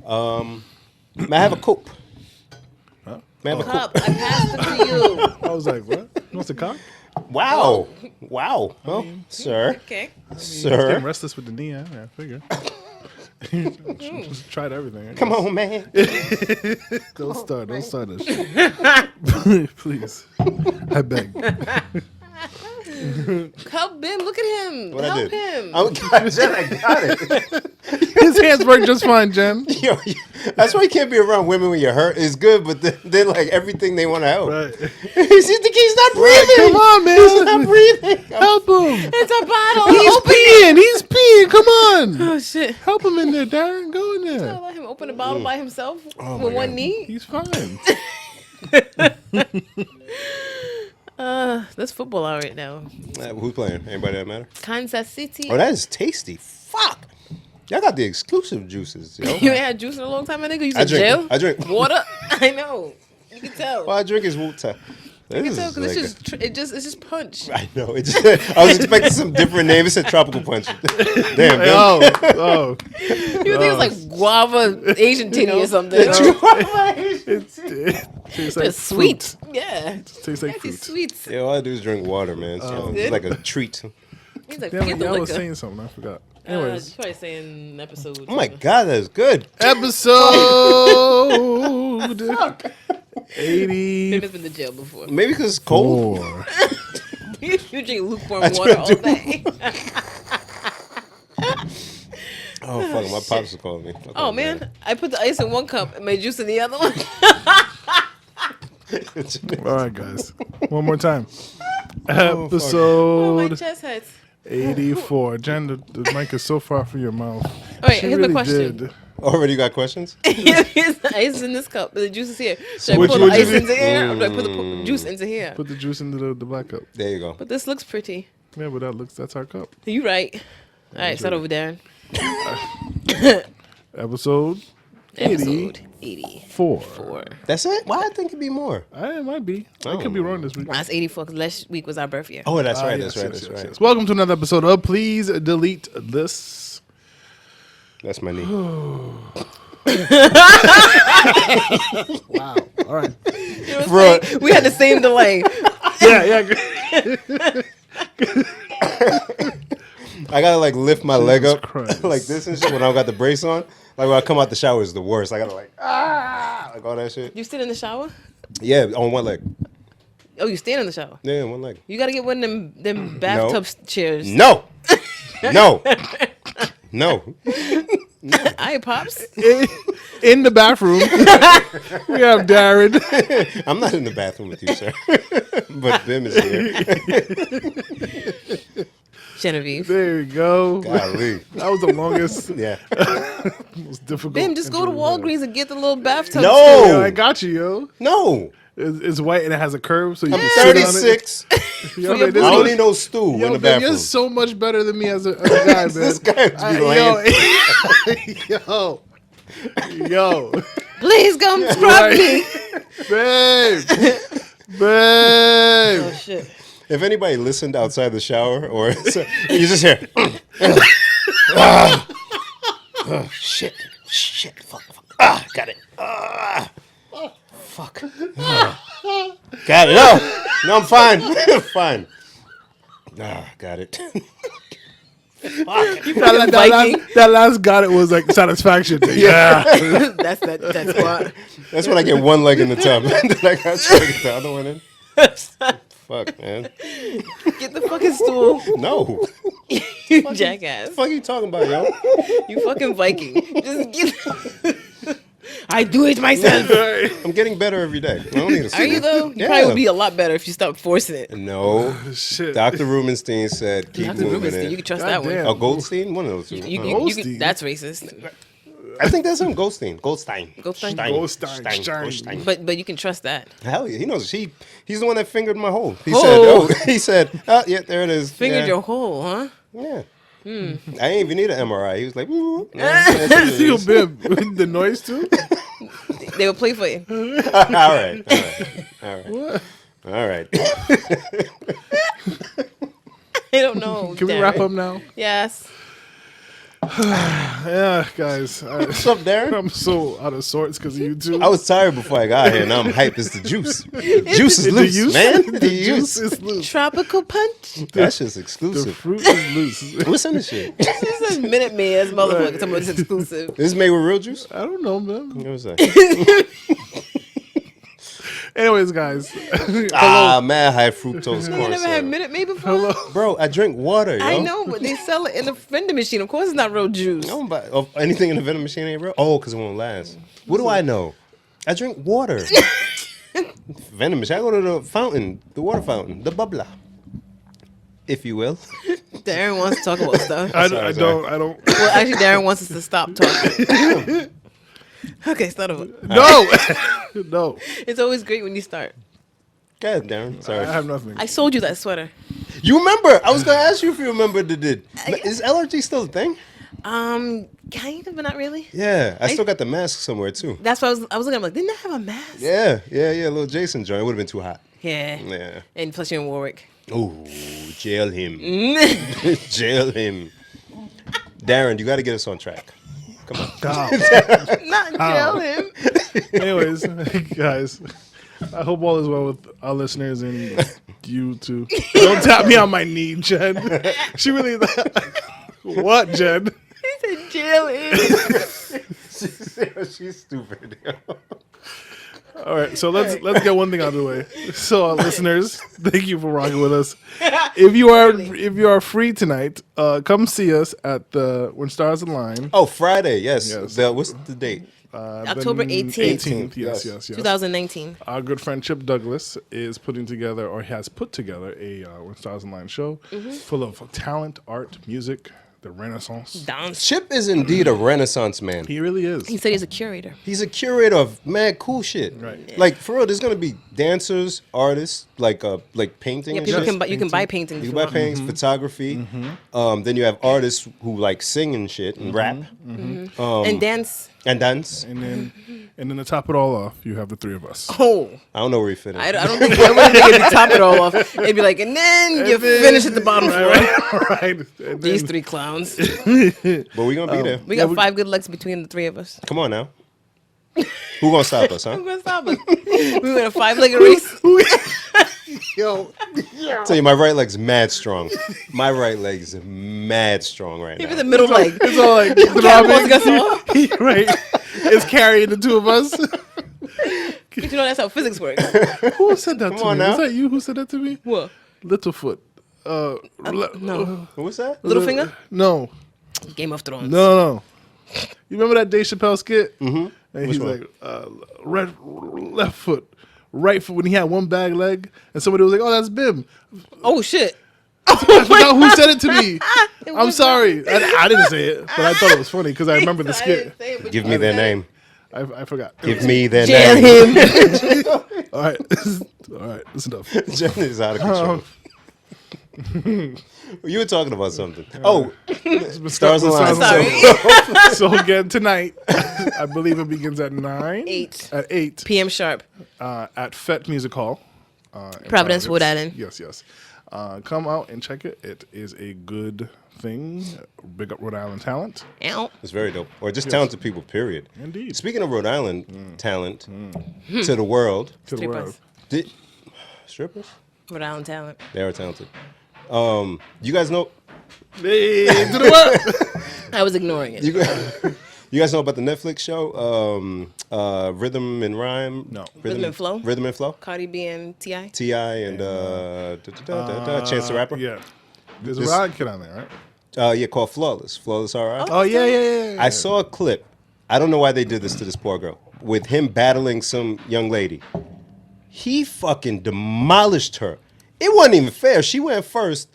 May I have a coupe? Huh? May I have a coupe? Cup. I passed it to you. I was like, what? What's the cock? Wow. Wow. Well, sir. Okay. He's getting Sir. restless with the knee. I figure. Just tried everything. Come on, man. Don't start that shit. Please. I beg. Help him. Look at him. What Help I did? him. Oh, God, Jen, I got it. His hands work just fine, Jen. Yo, that's why you can't be around women when you're hurt. It's good, but they're like everything they want to help. Right. He's not breathing. Come on, man. He's not breathing. Help him. It's a bottle. He's Open it. peeing. He's peeing. Come on. Oh, shit. Help him in there, Darren. Go in there. I'll let him open a bottle by himself Oh, with my one God. knee. He's fine. There's football out right now. Who's playing? Anybody that matter? Kansas City. Oh, that is tasty. Fuck. Y'all got the exclusive juices, yo. You ain't had juice in a long time, my nigga. You I said drink. jail? I drink. Water? I know. You can tell. All I drink is water. You can tell because Like it's just punch. I know. I was expecting some different name. It said tropical punch. Damn, man. Oh. You would think it was like guava Asian titty or something. It tastes like It's sweet. fruit. Yeah. It tastes like Fancy fruit. sweets. Yeah, all I do is drink water, man. So it's Good. like a treat. He's like, Damn get it, the y'all was liquor. saying something. I forgot. He's Anyways. probably saying episodes. Oh my God, that's good. Episode 80. They've been to jail before. Maybe because it's cold. You drink lukewarm That's water what I all day. Oh, fuck. My pops is calling me. Fuck Oh off, man, I put the ice in one cup and made juice in the other one. All right, guys. One more time. Oh, my Episode chest hurts. 84. Jen, the mic is so far from your mouth. All right, She here's really my question. did. Already got questions? Here's the ice in this cup, but the juice is here. Should I Which pour the would you ice do? into here, or do I put the juice into here? Put the juice into the black cup. There you go. But this looks pretty. Yeah, but that's our cup. You right. All right, start over, Darren. Episode Episode 84. 4. That's it? Why I think it'd be more? It might be. I could be wrong this week. That's 84 because last week was our birth year. Oh, that's right. Yes, That's right. yes, That's yes, right. yes. Welcome to another episode of Please Delete This. That's my knee. Wow. All right. Bro, We had the same delay. Yeah. I gotta like lift my leg up Christ. like this and shit when I don't got the brace on. Like when I come out the shower is the worst. I gotta like all that shit. You sit in the shower? Yeah, on one leg. Oh, you stand in the shower? Yeah, one leg. You got to get one of them bathtub chairs. No. No. No. Aye, Pops. In the bathroom, we have Darren. I'm not in the bathroom with you, sir. But Bim is here. Genevieve. There you go. Golly. That was the longest, Yeah. most difficult. Bim, just go to intro we've had. Walgreens and get the little bathtub No. chair. Yo, I got you, yo. No. It's white and it has a curve, so you I'm can sit on it. 36. Yo, your man, this I is- don't need no stool in Yo, the Bim, bathroom. you're so much better than me as a guy, man. This guy has to be Yo, Please come scrub me. babe, Oh, babe. shit. If anybody listened outside the shower, or you just hear, shit, fuck, got it, fuck, got it. No, I'm fine, fine. Got it. That last got it was like satisfaction. Yeah. That's what. That's when I get one leg in the tub, and then I got to get the other one in. Fuck, man. Get the fucking stool. No. You jackass. What the fuck are you talking about, yo? You fucking Viking. Just get. I do it myself. I'm getting better every day. I don't need a stool. Are you though? You Yeah. probably would be a lot better if you stopped forcing it. No. Shit. Dr. Rubenstein said keep Dr. moving Rubenstein, it. you can trust God that damn. one. Oh, Goldstein? One of those two. Goldstein? That's racist. I think that's him, Goldstein. Goldstein. Goldstein? Goldstein. But you can trust that. Hell yeah. He knows. He's the one that fingered my hole. He Oh. said, yeah, there it is. Fingered yeah. your hole, huh? Yeah. I didn't even need an MRI. He was like, woo. Yo, Bim, the noise too? They will play for you. All right. I don't know. Can we Darren. wrap up now? Yes. Yeah, guys. What's up, Darren? I'm so out of sorts because of you two. I was tired before I got here. Now I'm hyped. It's the juice. Juice is The loose, juice? man. The The juice juice. is loose. Tropical punch. That shit's The exclusive. fruit is loose. What's in this shit? This is Minute Maid's motherfucker. Some of this exclusive. This is made with real juice? I don't know, man. What was that? Anyways, guys. Mad high fructose You corn never had syrup. Minute Maid before? Hello. Bro, I drink water, yo. I know, but they sell it in the vending machine. Of course, it's not real juice. I don't buy anything in the vending machine ain't real. Oh, because it won't last. What do I know? I drink water. Vending machine. I go to the fountain, the water fountain, the bubbler, if you will. Darren wants to talk about stuff. I Sorry. Well, actually, Darren wants us to stop talking. Okay, start over. No. No. It's always great when you start. Go ahead, Darren. I Sorry. have nothing. I sold you that sweater. You remember? I was gonna ask you if you remember the did. Is allergy still a thing? Kind of, but not really. Yeah, I still got the mask somewhere too. That's why I was looking. I'm like, didn't I have a mask? Yeah. Little Jason joint. It would have been too hot. Yeah. Yeah. And plus you're in Warwick. Ooh, jail him. Jail him. Darren, you got to get us on track. Come on. Not jail him. Anyways, guys, I hope all is well with our listeners and you too. Don't tap me on my knee, Jen. She really. What, Jen? He said jail him. She's stupid. All right, so let's get one thing out of the way. So, our listeners, thank you for rocking with us. If you are free tonight, come see us at the When Stars Align. Oh, Friday. Yes. Yes. What's the date? October The 18th. Yes. 2019. Our good friend Chip Douglas is putting together, or has put together, a When Stars Align show full of talent, art, music, the Renaissance. Dance. Chip is indeed a renaissance man. He really is. He said he's a curator. He's a curator of mad cool shit. Right. Like for real, there's gonna be dancers, artists, like painting. Yeah, and people shit. you can buy paintings. You if can buy want. paintings, photography. Then you have artists who like sing and shit and rap And dance. and dance. And then to top it all off, you have the three of us. Oh, I don't know where he fit in. I don't think I wouldn't think it'd top it all off. It'd be like, and then you finish at the bottom floor. Right. And These then- three clowns. But we gonna be there. We got 5 good legs between the 3 of us. Come on now. Who gonna stop us, huh? Who's gonna stop us? We win a 5-legged race. Yo, Tell you, my right leg's mad strong. My right leg's mad strong right Even now. the middle leg. it's all like Catapults us all. throbbing. Right. It's carrying the two of us. But you know that's how physics works. Who said that to on me? now. Was that you who said that to me? What? Littlefoot. No. What's that? Littlefinger? No. Game of Thrones. No. You remember that Dave Chappelle skit? Mm-hmm. And he's one? like, left foot, right foot, when he had one bag leg, and somebody was like, oh, that's Bim. Oh shit. I forgot who said it to me. It I'm was sorry. I didn't say it, but I thought it was funny because I remember the I skit. didn't say it, but Give you me their said it. name. I forgot. Give me their Jail name. him. All right. All right. That's enough. Jen is out of control. You were talking about something. Oh, Stars Align. Sorry. So again, tonight, I believe it begins at 9. 8 At 8 p.m. sharp. at FET Music Hall. In Providence, Rhode Island. Yes. Come out and check it. It is a good thing. Big up Rhode Island talent. Ow. it's very dope. Or just talented people, period. Indeed. Speaking of Rhode Island talent to the world, To the world. Strippers. strippers? Rhode Island talent. They are talented. You guys know Hey, to the world. I was ignoring it. you guys know about the Netflix show Rhythm and Rhyme? No. Rhythm and Flow? Rhythm and Flow? Cardi B and T.I. T.I. and Chance the Rapper? Yeah. There's a This- Rod kid on there, right? Yeah, called Flawless. Flawless R.I. Oh, yeah. I saw a clip. I don't know why they did this to this poor girl. With him battling some young lady. He fucking demolished her. It wasn't even fair. She went first.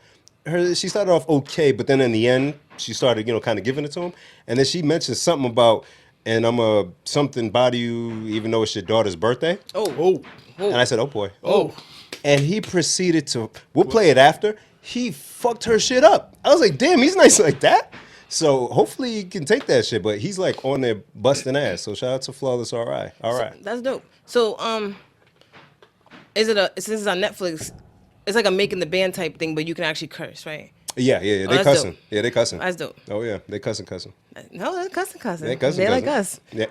She started off okay, but then in the end, she started, kind of giving it to him. And then she mentioned something about, and I'm a something body you, even though it's your daughter's birthday. Oh. And I said, oh boy. Oh. And he proceeded to, we'll play it after. He fucked her shit up. I was like, damn, he's nice like that. So hopefully he can take that shit, but he's like on there busting ass. So shout out to Flawless R.I. All right. That's dope. So, since it's on Netflix, it's like a making the band type thing, but you can actually curse, right? Yeah. They that's cussing. dope. Yeah, they cussing. That's dope. Oh yeah, they cussing. No, they're cussing. They cussing. They like us. Yeah,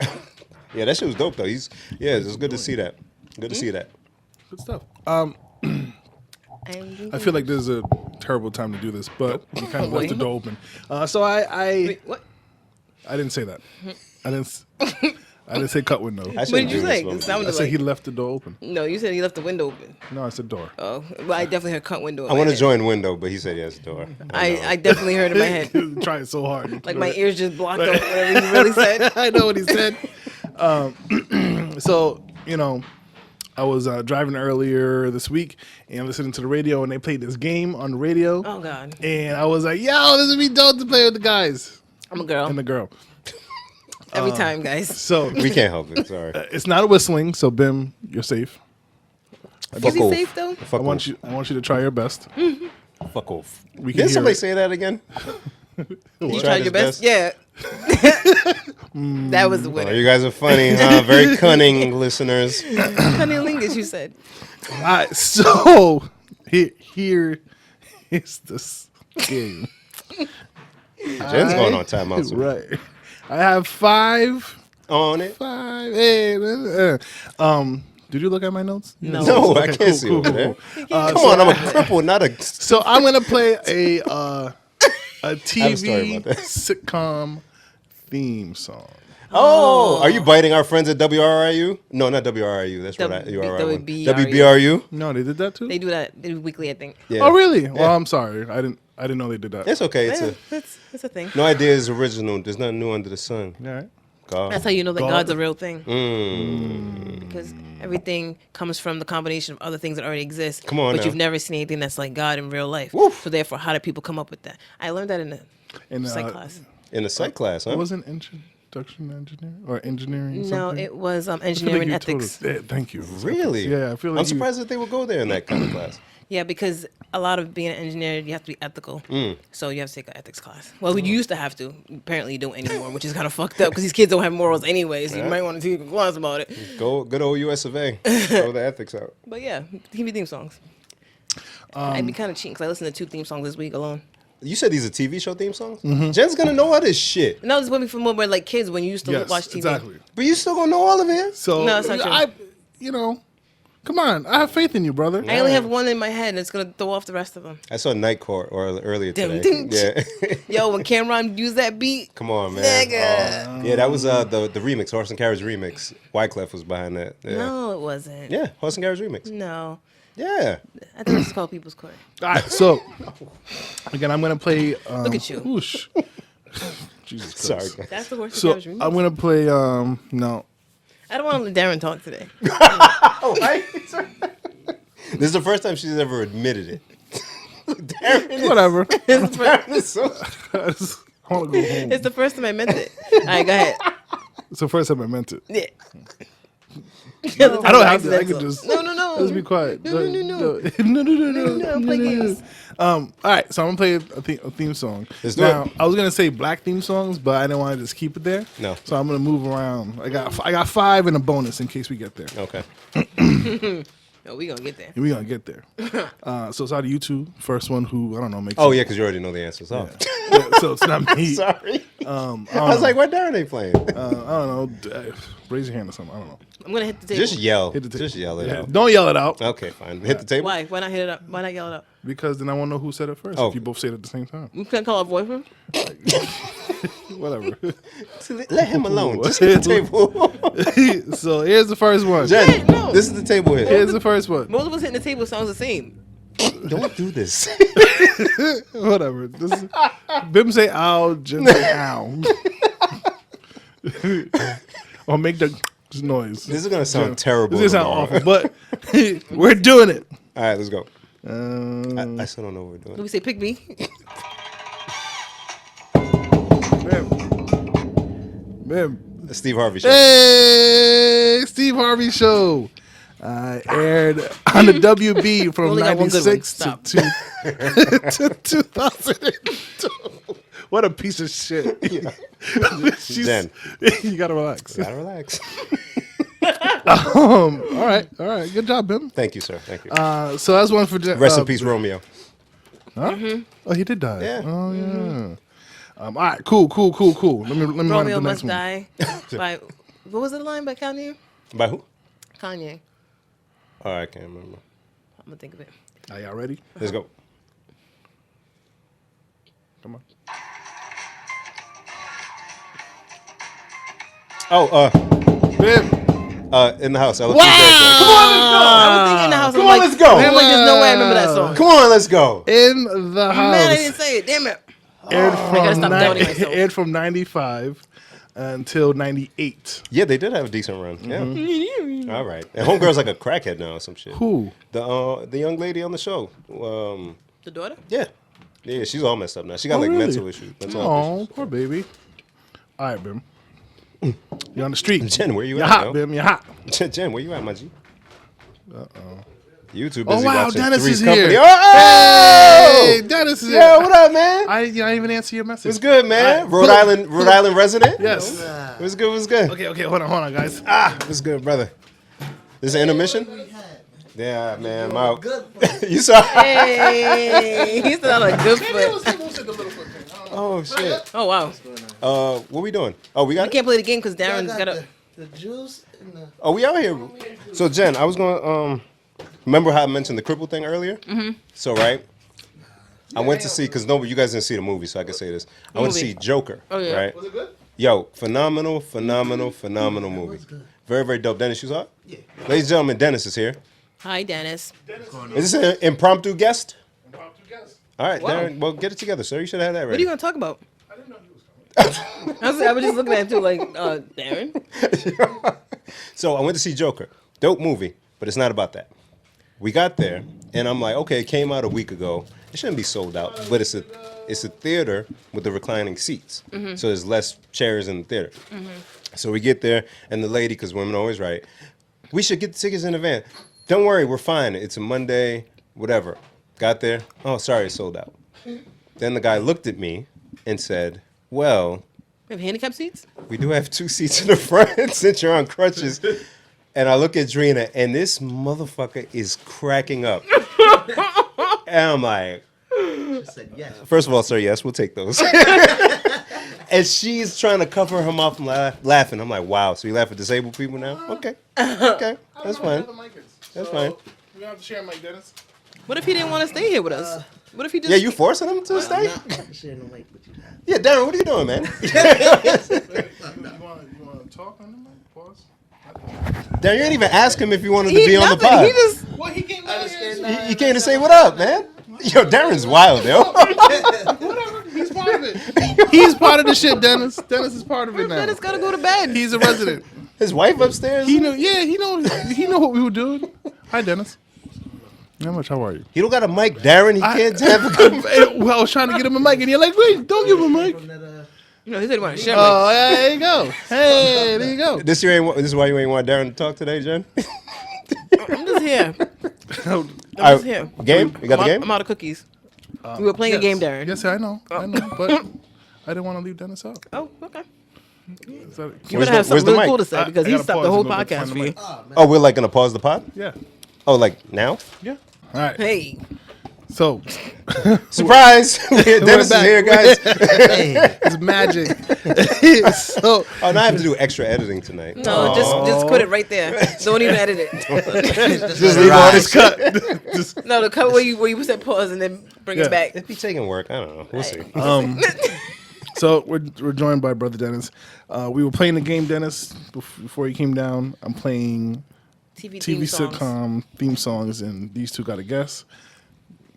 yeah. That shit was dope though. It was good to see that. Good to see that. Good stuff. And I feel like this is a terrible time to do this, but you kind of left the Wait. door open. So I Wait, what? didn't say that. I didn't say cut window. I What shouldn't did you do say? this, It but- sounded I said like he left the door open. no. You said he left the window open. No, I said door. Oh, well, I definitely heard cunt window. I want to join window, but he said yes, door. I definitely heard in my head. Trying so hard. Like my ears just blocked out whatever he really said. I know what he said. So, I was driving earlier this week and listening to the radio, and they played this game on the radio. Oh God, And I was like, yo, this would be dope to play with the guys I'm a girl and the girl. every time, guys. So We can't help it. Sorry. it's not a whistling, so Bim, you're safe. Is Fuck he off. safe though? Fuck I want you to try your best. Fuck off. We can Did hear somebody it. say that again? You Tried tried his your best? best? Yeah. That was the Oh, winner. you guys are funny, huh? Very cunning listeners. Cunnilingus, you said. All right, so here is this game. Jen's going on timeout soon. Right. I have five. On it? Hey, did you look at my notes? No. No, I Okay, can't see over there. Come on, I'm a cripple, not a. So I'm gonna play a have a story TV about that. sitcom theme song. Oh, are you biting our friends at WRIU? No, not WRIU. That's what you are. WBRU. WBRU. No, they did that too. They do that weekly, I think. Yeah. Oh, really? Well, I'm sorry. I didn't know they did that. It's okay. It's Yeah, a that's a thing. no idea is original. There's nothing new under the sun. All right. God. That's how you know that God. God's a real thing. Mm. Because everything comes from the combination of other things that already exist. Come on But now. you've never seen anything that's like God in real life. Woof. So therefore, how do people come up with that? I learned that in the And psych class. In the psych class, huh? It wasn't introduction to engineering or engineering. No, something? it was I feel like engineering you told ethics. us- yeah, thank you. Really? Yeah, I feel like I'm surprised that they would go there in that kind of class. Yeah, because a lot of being an engineer, you have to be ethical. Mm. So you have to take an ethics class. Well, we used to have to. Apparently, you don't anymore, which is kind of fucked up because these kids don't have morals anyway. So you might want to take a class about it. Go, good old US of A. Throw the ethics out. But yeah, TV theme songs. I'd be kind of cheating because I listened to 2 theme songs this week alone. You said these are TV show theme songs? Mm-hmm. Jen's gonna know all this shit, No, this is what we from where like kids when you used to Yes, watch TV. exactly. but you still gonna know all of it. So No, it's not true. come on. I have faith in you, brother. I only have one in my head, and it's gonna throw off the rest of them. I saw Night Court earlier Dum, today. dum, Yeah. Yo, when Cameron used that beat, Come on, man. Nigga. Yeah, that was the remix, Horse and Carriage remix. Wyclef was behind that. Yeah. no, it wasn't. Yeah, Horse and Carriage remix. No, Yeah. I think it's called People's Court. All right, so again, I'm gonna play. Look at you. Whoosh. Jesus Christ. Sorry, guys. That's the worst. So remix. I'm gonna play. No. I don't want to let Darren talk today. Oh, right? This is the first time she's ever admitted it. Darren Whatever. is so. I just want to go home. It's the first time I meant it. All right, go ahead. It's the first time I meant it. Yeah. I don't have to. I can just. No. Just be quiet. No. No, Play games. All right, so I'm gonna play a theme song. Let's do now, it. I was gonna say black theme songs, but I didn't want to just keep it there. No. So I'm gonna move around. I got 5 and a bonus in case we get there. Okay. No, we gonna get there. And we're gonna get there. So it's out of you two. First one who I don't know makes. Oh, it. yeah, because you already know the answers. Oh. Yeah, so it's not me. Sorry. I don't I was know. like, why Darren ain't playing? I don't know. Raise your hand or something. I don't know. I'm gonna hit the table. Just yell. Hit the table. Just yell it Yeah, out. don't yell it out Okay, fine. Hit the table. Why? Why not hit it up? Why not yell it up? because then I want to know who said it first. Oh. If you both say it at the same time. You can't call our boyfriend. Whatever. Let him alone. Just hit the table. So here's the first one. Jen, no. this is the table here. Here's the first one. Most of us hitting the table sounds the same. Don't do this. Whatever. This is, Bim say ow, Jen say ow. Or make the noise. This is going to sound terrible. This is sound tomorrow. awful, but we're doing it. All right, let's go. I still don't know what we're doing. Let me say, pick me. Bim. The Steve Harvey show. Hey, Steve Harvey show. Aired on the WB from Only got one good one. 96 Stop. to 2002. What a piece of shit. She's- Jen. You gotta relax. Gotta relax. All right. Good job, Bim. Thank you, sir. Thank you. So that's one for Jen. Rest in peace, Romeo. Huh? Oh, he did die. Yeah. Oh yeah. All right. Cool. Let me run Romeo the Must next one. Die by, what was the line by Kanye? By who? Kanye. Oh, I can't remember. I'm gonna think of it. Are y'all ready? Let's go. Come on. Oh, Bim. in the house. Wow! Come on, let's go. I was thinking in the house. Come I'm on, like, let's go. I'm like, there's no way I remember that song. Come on, let's go. In the house. Man, I didn't say it. Damn it. Aired gotta stop doubting myself. aired from 95 until 98. Yeah, they did have a decent run. Yeah. All right. And Homegirl's like a crackhead now or some shit. Who? The young lady on the show. The daughter? Yeah. Yeah, she's all messed up now. She got Oh, like really? mental issues. Mental health Oh, poor baby. All right, Bim. You're on the street. Jen, where you You're at, hot, yo? Bim. You're hot. Jen, where you at, my G? You too Oh, busy wow. watching Dennis Three's is Company. here. Oh! Hey, Dennis is here. Yo, what up, man? I didn't even answer your message. What's good, man? All right. Rhode Island resident? Yes. What's good, what's good? Okay, hold on, guys. What's good, brother? This an intermission? Yeah, man, I'm out. You saw? Hey, he's not a good foot. Oh, shit. Oh, wow. What we doing? Oh, we got We it? can't play the game because Darren's got a. the juice and the. Oh, we out here. So, Jen, I was going to, remember how I mentioned the cripple thing earlier? Mm-hmm. So, right? I went to see, because you guys didn't see the movie, so I can say this. I went to see Joker. Oh, yeah. Right? Was it good? Yo, phenomenal movie. Good. Very, very dope. Dennis, you saw it? Yeah. Ladies and gentlemen, Dennis is here. Hi, Dennis. Is this an impromptu guest? Impromptu guest. All right, Wow. Darren, well, get it together, sir. You should have that ready. What are you going to talk about? I didn't know he was coming. I was just looking at him too, like, Darren. So I went to see Joker. Dope movie, but it's not about that. We got there, and I'm like, okay, it came out a week ago. It shouldn't be sold out, but it's a theater with the reclining seats. So there's less chairs in the theater. So we get there, and the lady, because women are always right, we should get the tickets in advance. Don't worry, we're fine. It's a Monday, whatever. Got there. Oh, sorry, it's sold out. Then the guy looked at me and said, well, We have handicap seats? we do have 2 seats in the front since you're on crutches. And I look at Drina, and this motherfucker is cracking up. And I'm like, I said yes. first of all, sir, yes, we'll take those. And she's trying to cover her mouth from laughing. I'm like, wow, so you laugh at disabled people now? Okay. Okay, that's fine. That's fine. We have to share Mike Dennis. What if he didn't want to stay here with us? What if he just. Yeah, you forcing him to I'm stay? not sharing the mic with you. Yeah, Darren, what are you doing, man? You want to talk on the mic? Pause. Darren, you didn't even ask him if he wanted to He, be on the nothing. pod. He just. Well, he came I down understand here. that. You came to say what up, man. Yo, Darren's wild, yo. Whatever. He's part of it. He's part of the shit, Dennis. Dennis is part of it now. Dennis got to go to bed. He's a resident. His wife upstairs? He know. Yeah, he know what we were doing. Hi, Dennis. How much? How are you? He don't got a mic, Darren. He can't have a good. Well, I was trying to get him a mic, and you're like, wait, don't give him a mic. From that, You know, he said he wanted to share. Oh, there you go. Hey, there you go. This is why you ain't want Darren to talk today, Jen? I'm just here. I'm All just here. Game? You got the game? I'm out of cookies. We were playing a game, Darren. Yes, I know, but I didn't want to leave Dennis out. Oh, okay. Is that- You Where's better have the- where's something the really mic? cool to say I because he gotta stopped pause the a whole little bit to podcast find for the you. mic. oh, man. Oh, we're like gonna pause the pod? Yeah. Oh, like now? Yeah. All right. Hey, So, Surprise! Dennis is back. here, guys. Hey, it's magic. So, Oh, now I have to do extra editing tonight. no, just quit it right there. Don't even edit it. Just leave all this cut. No, the cut where you said pause and then bring Yeah. it back. It'd be taking work. I don't know. We'll see. so we're joined by Brother Dennis. We were playing the game, Dennis, before he came down. I'm playing TV TV songs. sitcom theme songs, and these two got to guess.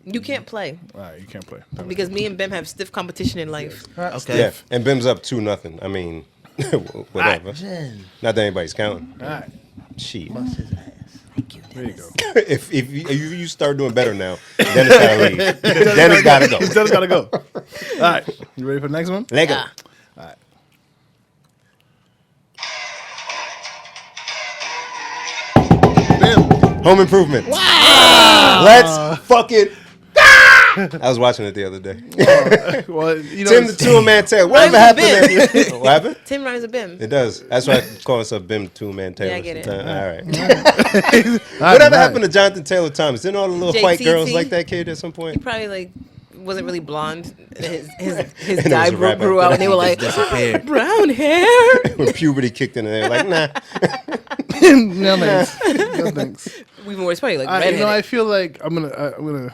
You can't play All right, you can't play. because me and Bim have stiff competition in life. okay. Yeah, and Bim's up 2-0. I mean, whatever. Jen, Not that anybody's counting. All right, Shit. bust his ass. there you go. if you start doing better now, Dennis gotta leave. Dennis gotta go. Dennis got to go. All right, you ready for the next one? Lego. Ah. Bim. Home Improvement. Wow. Let's fucking. I was watching it the other day. Well, you know, Tim the Two-Man Tail. Whatever happened? Rhymes To, what happened? Tim rhymes with Bim. It does. That's why I call myself Bim Two-Man Taylor. Yeah, I get it. All right. All Whatever right. happened to Jonathan Taylor Thomas? Didn't all the little white JTT? girls like that kid at some He point? probably like wasn't really blonde. His And dye it was a rap grew out, and they were like, disappeared. brown hair. When puberty kicked in, and they're like, nah. No thanks. No thanks. Even worse, probably like You redheaded. know, I feel like I'm gonna.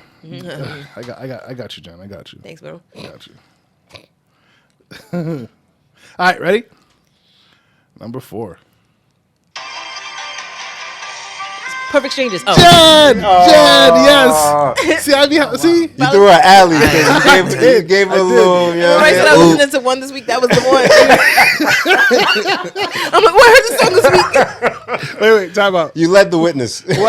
I got you, Jen. I got you. Thanks, bro. I got you. All right, ready? Number 4. Perfect strangers. Oh, Jen, yes. See, see. You threw an alley. You gave her a little. You know, when I said I was listening to one this week, that was the one. I'm like, what? I heard this song this week. Wait, time out. You led the witness. You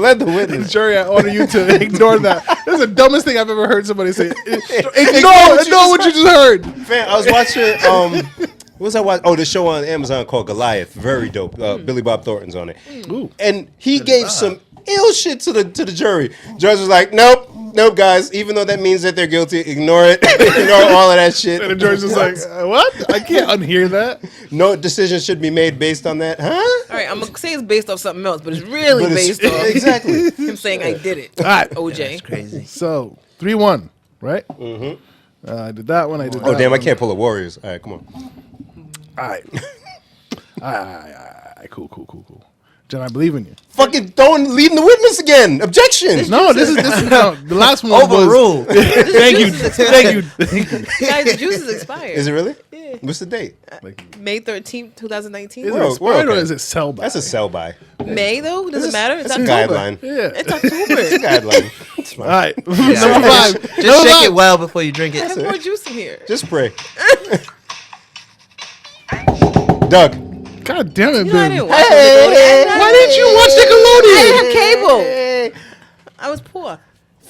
led the witness. Jury, I order you to ignore that. That's the dumbest thing I've ever heard somebody say. Ignore Ignore what you just heard. Fam, I was watching. What was I watching? Oh, the show on Amazon called Goliath. Very dope. Billy Bob Thornton's on it. Ooh. And he gave some ill shit to the jury. Judge was like, nope, guys. Even though that means that they're guilty, ignore it. Ignore all of that shit. And the judge was like, what? I can't unhear that. No decision should be made based on that, huh? All right, I'm gonna say it's based off something else, but it's really But it's- based off exactly. him saying I did it. All right. OJ. That's crazy. So, 3-1, right? Mm-hmm. I did that one. I did that Oh damn! I one. can't pull a Warriors. All right, come on. All right. All right. Cool. Jen, I believe in you. Fucking leading the witness again. Objection. No, this is no, the last one Overruled. was. Thank you. Guys, the juice is expired. Is it really? Yeah. What's the date? May 13th, 2019. Is it We're expired or okay. is it sell by? That's a sell by. May though? Does it matter? It's That's a October. guideline. Yeah. It's October. Guideline. It's All fine. right. Number 5. Just shake it well before you drink Have it. more juice in here. Just pray. Doug. God damn it, You know, I Ben. didn't watch Nickelodeon. Why didn't you watch I Nickelodeon? didn't have cable. I was poor.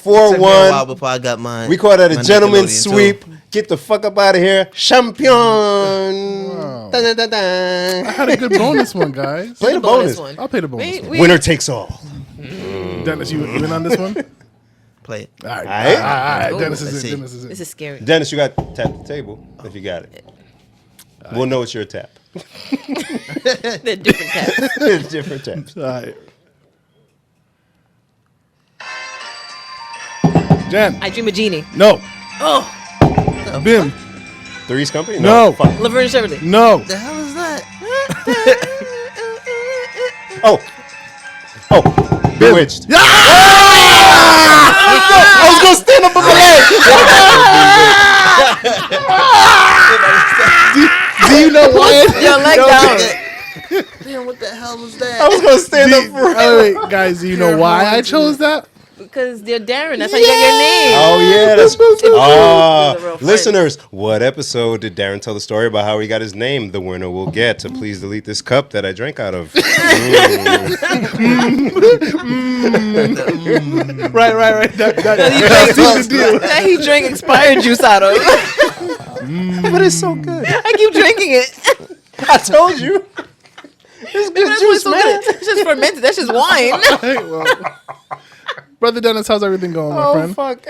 Took me a while 4-1. before I got mine. We call that a my gentleman's Nickelodeon, too. sweep. Get the fuck up out of here. Champion. Wow. Dun, dun, dun, I dun. had a good bonus one, guys. Play the bonus. one. I'll pay the bonus. one. Winner takes all. Dennis, you in on this one? Play it. All right. All right. All right. Ooh, Dennis let's is see. it. Dennis is This it. is scary. Dennis, you got to tap the table if you got it. We'll know it's your tap. They're different tabs. Different taps. All right. Jen. I Dream of Genie. No. Oh, Bim. Three's Company? No. Fuck. Laverne and Shirley. No. The hell is that? Oh. Bewitched. Yeah! I was going to stand up on my leg. Do you know why? Yo, leg down. Damn, what the hell was I that? was going to stand up for Wait, guys, do you know why I chose that? Because they're Darren. That's how you got your name. Oh, yeah. That's He's a real friend. listeners, what episode did Darren tell the story about how he got his name? The winner will get to please delete this cup that I drank out of. Right. That he drank expired juice out of. But it's so good. I keep drinking it. I told you. It's good That's why juice, it's so man. good. It's just fermented. That's just wine. Well, Brother Dennis, how's everything going, my Oh, friend? fuck.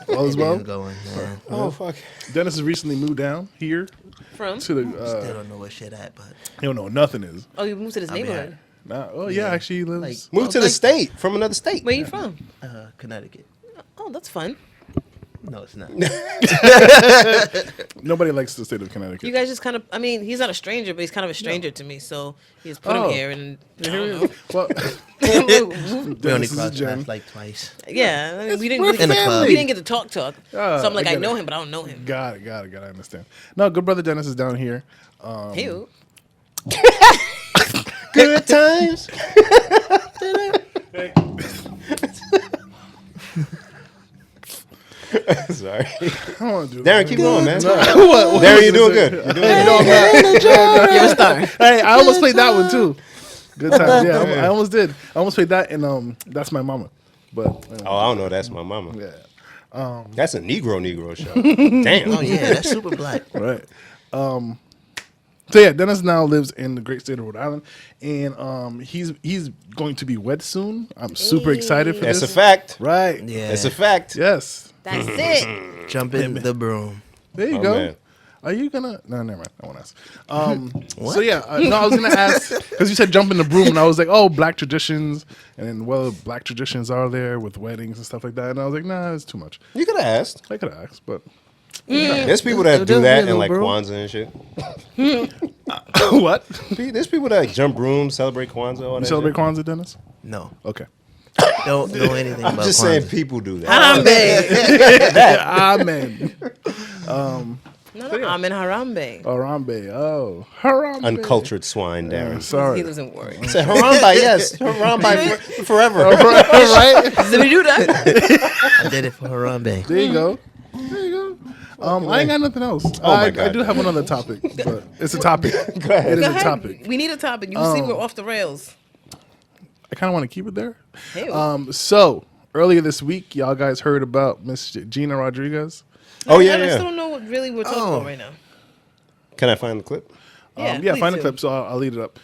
All is well? Still going, man. Oh, fuck. Dennis has recently moved down here From? to the. Still don't know what shit at, but You don't know what nothing is. Oh, you moved to this neighborhood. Nah, oh, yeah, actually, he lives. Move to the state from another state. Where you from? Connecticut. Oh, that's fun. No, it's not. Nobody likes the state of Connecticut. You guys just kind of, I mean, he's not a stranger, but he's kind of a stranger to me. So he just put Oh. him here and, I don't know. Well, We only Dennis is crossed Jen. paths like twice. Yeah, I mean, we didn't we're really In the club. we didn't get to talk. So I'm like, I I get know it. him, but I don't know him. Got it. I understand. No, good brother Dennis is down here. Ew. Good times. Sorry. I don't want to do Darren, keep going, man. What? Darren, you're doing good. You're doing good. You're a star. Hey, I almost played that one too. Good time. Yeah, I almost did. I almost played that in That's My Mama. But Oh, I don't know. That's my mama. yeah, That's a Negro show. Damn. Oh yeah, that's super black. right. So yeah, Dennis now lives in the great state of Rhode Island, and he's going to be wed soon. I'm super excited for That's a this. fact. Right. Yeah, That's a fact. Yes. That's it. jump in the broom. There you Oh, go. man. Are you gonna? No, never mind. I won't ask. So yeah, no, I was gonna ask because you said jump in the broom, and I was like, oh, black traditions, and then black traditions are there with weddings and stuff like that, and I was like, nah, it's too much. You could have asked. I could have asked, but There's people that do that in like Kwanzaa and shit. what? There's people that jump brooms, celebrate Kwanzaa, all You that celebrate shit. Kwanzaa, Dennis? No, Okay. don't know anything I'm about just saying Kwanzaa. people do that. Harambe. Amen. No, I'm in Harambe. Harambe. Oh, Harambe. Uncultured swine, Darren. Sorry. He lives in Warwick. Say Harambe, yes. Harambe forever. right? Did we do that? I did it for Harambe. There you go. There you go. I ain't got nothing else. my I God. do have one other topic, but it's a topic. Go ahead. It is Go a ahead. topic. We need a topic. You see, we're off the rails. I kind of want to keep it there. Ew. So earlier this week, y'all guys heard about Miss Gina Rodriguez. Oh, I yeah, still yeah. don't know what really we're talking about right now. Can I find the clip? Yeah, Find please the do. clip, so I'll lead it up.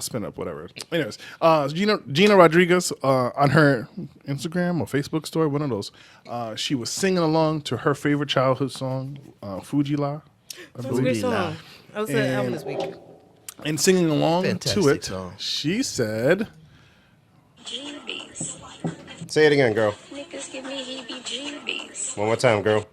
Spin up, whatever. Anyways, Gina Rodriguez on her Instagram or Facebook story, one of those, she was singing along to her favorite childhood song, Fujila, That's a great song. I was at the album this week. and singing along Fantastic to it. song. She said, Jeebies. Say it again, girl. Niggas give me heebie-jeebies. One more time, girl.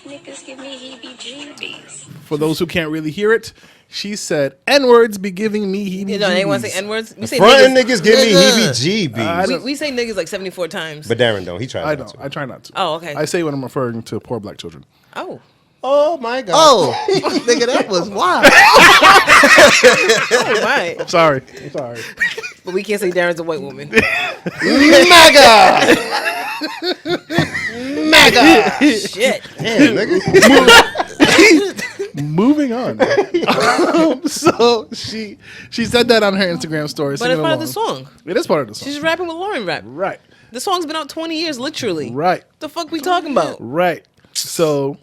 Niggas give me heebie-jeebies. for those who can't really hear it, she said, "N-words be giving me heebie-jeebies." You know, they want to say N-words. We say Frontin' niggas. niggas give me Nigga. heebie-jeebies. We say niggas like 74 times. But Darren don't. He tried I not don't. to. I try not to. Oh, okay. I say when I'm referring to poor black children. Oh. Oh, my God. Oh, nigga, that was wild. Oh, right. I'm sorry. I'm sorry. But we can't say Darren's a white woman. Mega! Mega! Shit. Damn, nigga. Moving on. So she said that on her Instagram story. But it's singing part of the along. song. It is part of the song. She's rapping with Lauren rap. Right. The song's been out 20 years, literally. Right. The fuck we talking about? Right. So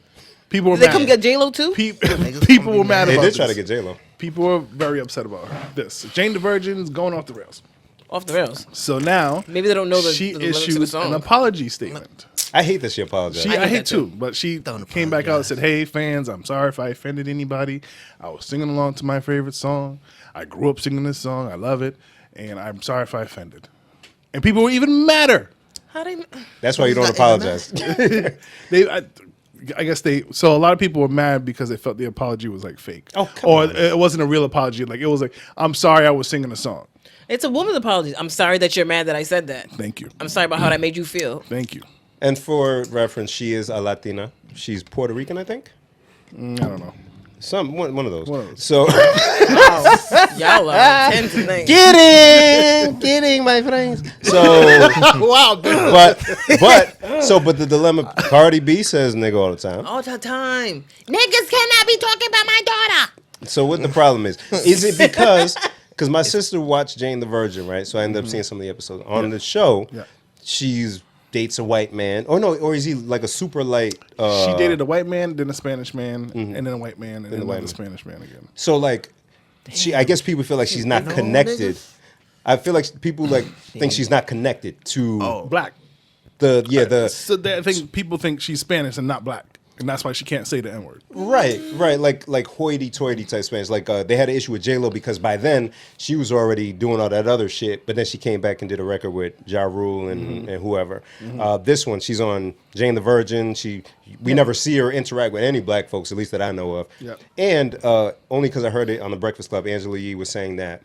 people were Did they mad. come get J-Lo too? People were mad They about did this. try to get J-Lo. People were very upset about this. Jane the Virgin is going off the rails. Off the rails. So now Maybe they don't know the she lyrics of the issued song. an apology statement. I hate that she apologized. I hate hate that too, too. but she Don't came back out and apologize. said, "Hey fans, I'm sorry if I offended anybody. I was singing along to my favorite song. I grew up singing this song. I love it, and I'm sorry if I offended." And people were even madder. How they? That's why you don't not even apologize. I guess they. So a lot of people were mad because they felt the apology was like fake. Oh, come or on. it wasn't a real apology. Like it was like, "I'm sorry, I was singing a song." It's a woman's apology. I'm sorry that you're mad that I said that. Thank you. I'm sorry about how that made you feel. Thank you. And for reference, she is a Latina. She's Puerto Rican, I think. I don't know. One of those. One of those. So Y'all are intense tonight. kidding, my friends. So Wow. but the dilemma. Cardi B says nigga all the time. All the time. Niggas cannot be talking about my daughter. So what the problem is it because my sister watched Jane the Virgin, right? So I ended up seeing some of the episodes on the show. Yeah. She's dates a white man. Oh no, or is he like a super light? She dated a white man, then a Spanish man, and then a white man, and then a white another man. Spanish man again. So like, I guess people feel like she's not connected. I feel like people like think she's not connected to Black. the So I think people think she's Spanish and not black, and that's why she can't say the N-word. right like hoity-toity type Spanish. Like they had an issue with J-Lo because by then she was already doing all that other shit, but then she came back and did a record with Ja Rule and whoever. This one, she's on Jane the Virgin. We never see her interact with any black folks, at least that I know of. Yeah. And only because I heard it on the Breakfast Club, Angela Yee was saying that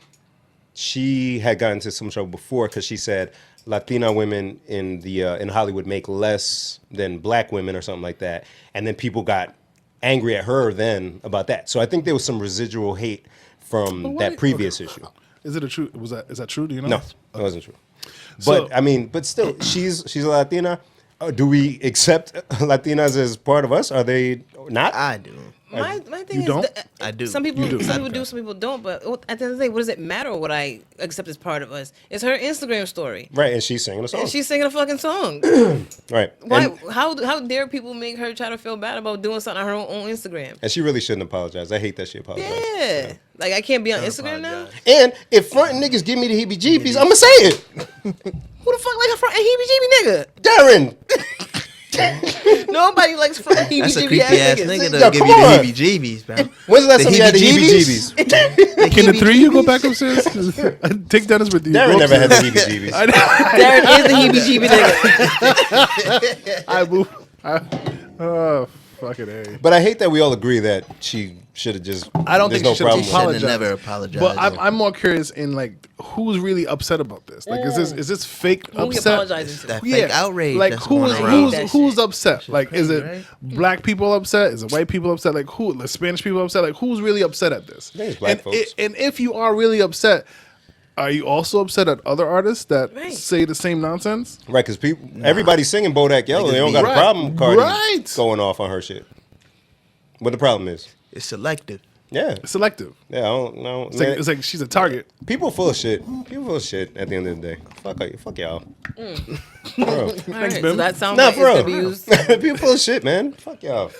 she had gotten into some trouble before because she said Latina women in Hollywood make less than black women or something like that, and then people got angry at her then about that. So I think there was some residual hate from that previous issue. Is it a true? Is that true? Do you know? No, it wasn't true. So- But I mean, but still, she's a Latina. Do we accept Latinas as part of us? Are they not? I do. My thing You is, don't? I do. Some people, You do. some people do, some people don't. But at the end of the day, what does it matter what I accept as part of us? It's her Instagram story, Right, and she's singing a song. and she's singing a fucking song. Right. Why? And, How dare people make her try to feel bad about doing something on her own Instagram? and she really shouldn't apologize. I hate that she apologized. Yeah, like I can't be on Instagram now. apologize. And if front niggas give me the heebie-jeebies, I'ma say it. Who the fuck like a front heebie-jeebie nigga? Darren. Nobody likes fucking That's a heebie-jeebie creepy ass niggas. nigga Yo, to give come you the on. heebie-jeebies, man. When's the last time you had the heebie-jeebies. heebie-jeebies? Can the three of you go back upstairs? Take Dennis with you. Darren Go never had upstairs. the heebie-jeebies. Darren is the heebie-jeebie nigga. I move. Oh, fucking A. But I hate that we all agree that she should have just. I don't there's think she should have with it. Shouldn't apologized. have never apologized. But I'm more curious in like who's really upset about this. Like, is this fake Who we upset? apologizing to? that fake outrage. Like that's who's going around. that who's shit. upset? Like, is it right? black people upset? Is it white people upset? Like who? The Spanish people upset? Like who's really upset at this? I think it's black and, folks. and if you are really upset, are you also upset at other artists that Right. say the same nonsense? Right, because people, everybody's singing Bodak Yellow. Niggas They don't be- got a Right. problem. Cardi Right. going off on her shit. What the problem is? It's selective. Yeah, Selective. yeah. I don't know. It's like she's a target. People full of shit. People full of shit. At the end of the day, fuck y'all. Bro. All right, so Bim. that sounds Nah, like for it's real. gonna be used. People full of shit, man. Fuck y'all.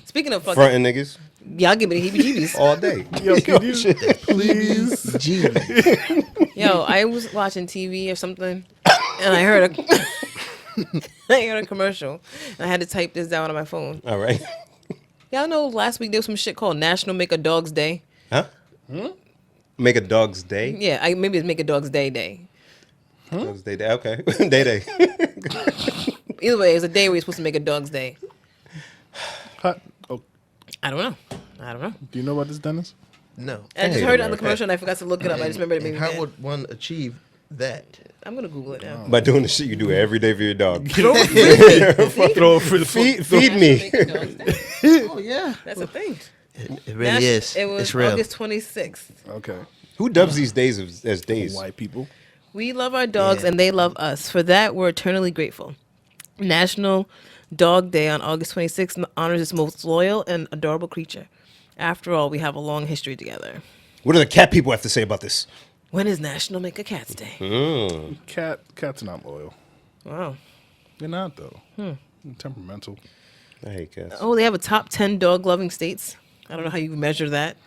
Speaking of fucking, Fronting niggas y'all give me the heebie-jeebies. all day. Yo, can you please? Jeebies. Yo, I was watching TV or something, and I heard a commercial, and I had to type this down on my phone. All right. Y'all know last week there was some shit called National Make a Dog's Day. Huh? Make a dog's day. Yeah, maybe it's Make a Dog's Day. Dog's day. Okay. Day. Either way, it's a day where you're supposed to make a dog's day. Oh, I don't know. do you know about this, Dennis? No. I just Hey, heard it on the America. commercial and I forgot to look it up. I just remember it made me How mad. would one achieve that? I'm gonna Google it now. By doing the shit you do every day for your dog. Throw it for the Feed me. Make a dog's day. Oh yeah, That's a thing. it really is. It was It's real. August 26th. Okay. Who dubs these days as days? White people. We love our dogs Yeah. and they love us. For that, we're eternally grateful. National Dog Day on August 26th honors its most loyal and adorable creature. After all, we have a long history together. What do the cat people have to say about this? When is National Make a Cat's Day? Cats are not loyal. Wow. They're not though. Temperamental. I hate cats. Oh, they have a top 10 dog loving states. I don't know how you measure that.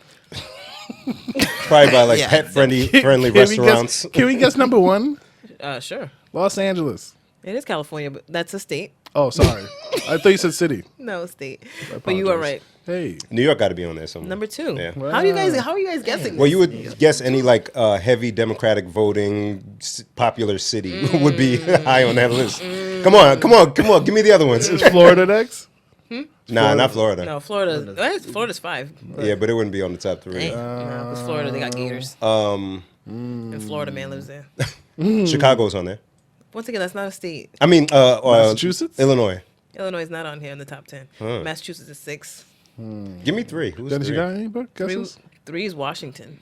Probably by like Yeah. pet friendly Can we restaurants. Can we guess number one? Sure. Los Angeles. It is California, but that's a state. Oh, sorry. I thought you said city. No, state. But you are apologize. right. Hey. New York got to be on there somewhere. Number 2. Yeah. How are you guys guessing Well, this? you would guess any like heavy Democratic voting popular city would be high on that list. Come on, give me the other ones. Is Florida next? Nah, not Florida. No, Florida's 5. Yeah, but it wouldn't be on the top 3. Ain't. No, because Florida, they got gators. And Florida man lives there. Chicago's on there. Once again, that's not a state. I mean, Massachusetts? Illinois. Illinois is not on here in the top 10. Massachusetts is 6. Give me 3. Who's Dennis, 3? you got any Three, guesses? 3 is Washington.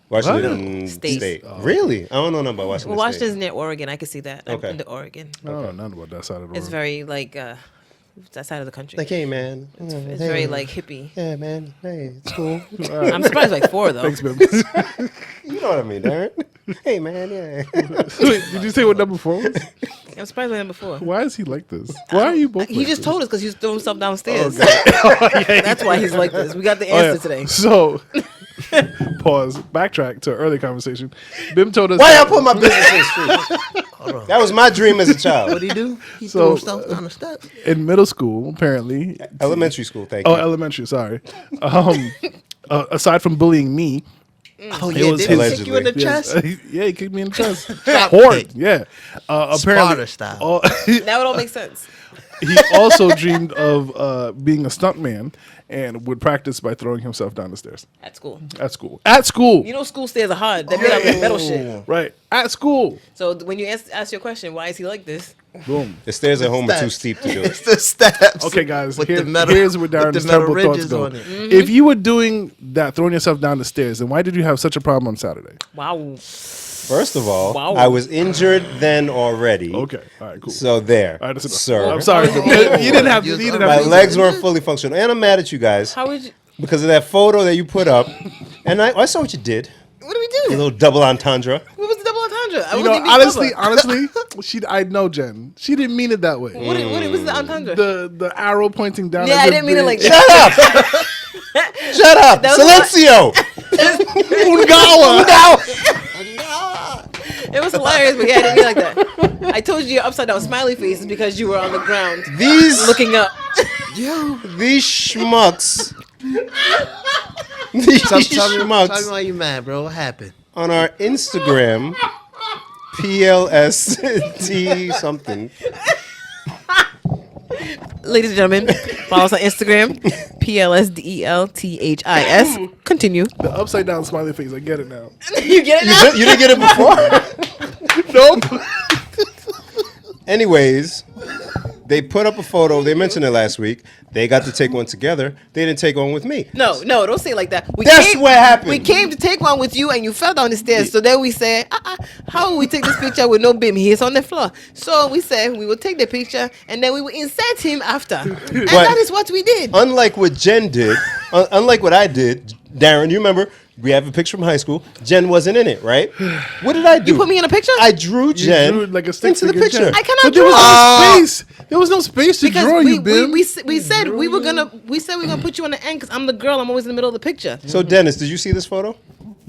Washington State. State. Really? I don't know nothing about Washington Well, Washington's State. near Oregon. I can see that. I've Okay. been to Oregon. I don't know nothing about that side of the It's world. very like that side of the country. Like, hey, man. It's very like hippie. Yeah, man. Hey, it's cool. I'm surprised like 4 though. Thanks, babe. You know what I mean, Darren. Hey, man, yeah. Wait, did you say what number 4 was? I'm surprised by number 4. Why is he like this? Why are you both He like just this? told us because he was throwing stuff downstairs. That's why he's like this. We got the Oh, answer yeah. today. So, pause. Backtrack to an early conversation. Bim told us. Why y'all put my business in the street? That was my dream as a child. What do he do? He So- threw stuff down the steps. in middle school, apparently. Elementary school, thank Oh, you. elementary. Sorry. Aside from bullying me, Oh It yeah, was did he his- kick you in the yes, chest? yeah, he kicked me in the chest. Drop Hard. kick. Yeah. Apparently, Sparta style. Now it all makes sense. he also dreamed of being a stuntman and would practice by throwing himself down the stairs At school. at school. At school, You know school stairs are hard. They made out of like metal shit. right? At school. So when you ask your question, why is he like this? Boom. The stairs at home are too Steps. steep to do It's it. the steps. Okay, guys. With Here- the metal, here's where with Darren's the metal terrible thoughts ridges go. on it. If you were doing that, throwing yourself down the stairs, then why did you have such a problem on Saturday? Wow. First of all, Wow. I was injured then already. Okay, all right, cool. So there, All right, that's enough. sir. I'm sorry. you didn't have to. You didn't My have to. legs weren't fully functional, and I'm mad at you guys How would you? because of that photo that you put up. And I saw what you did. What do we A do? little double entendre. What was the double entendre? I You wasn't know, even honestly, clever. I know Jen. She didn't mean it that way. What was the entendre? The arrow pointing down. Yeah, as I if didn't mean it like they- that. Shut up! Shut up! That was Silencio! Ungawa. It was hilarious, but yeah, I didn't mean it like that. I told you your upside down smiley face is because you were on the ground These looking up. these schmucks. These Tell me schmucks why you mad, bro. What happened? on our Instagram, PLST something. Ladies and gentlemen, follow us on Instagram, PLSDELTHIS. Continue. The upside down smiley face. I get it now. You get it now? You didn't get it before? Nope. Anyways, they put up a photo. They mentioned it last week. They got to take one together. They didn't take one with me. No, don't say it like that. That's what happened. We came to take one with you, and you fell down the stairs. So then we said, how will we take this picture with no Bim? He's on the floor. So we said we will take the picture, and then we will insert him after. And that is what we did. Unlike what Jen did, unlike what I did, Darren, you remember, we have a picture from high school. Jen wasn't in it, right? What did I do? You put me in a picture? I drew Jen drew like a stick into the figure picture. Jen. I cannot But there draw. was no space. There was no space to Because draw you, Bim. we said we were gonna put you on the end because I'm the girl. I'm always in the middle of the picture. So, Dennis, did you see this photo?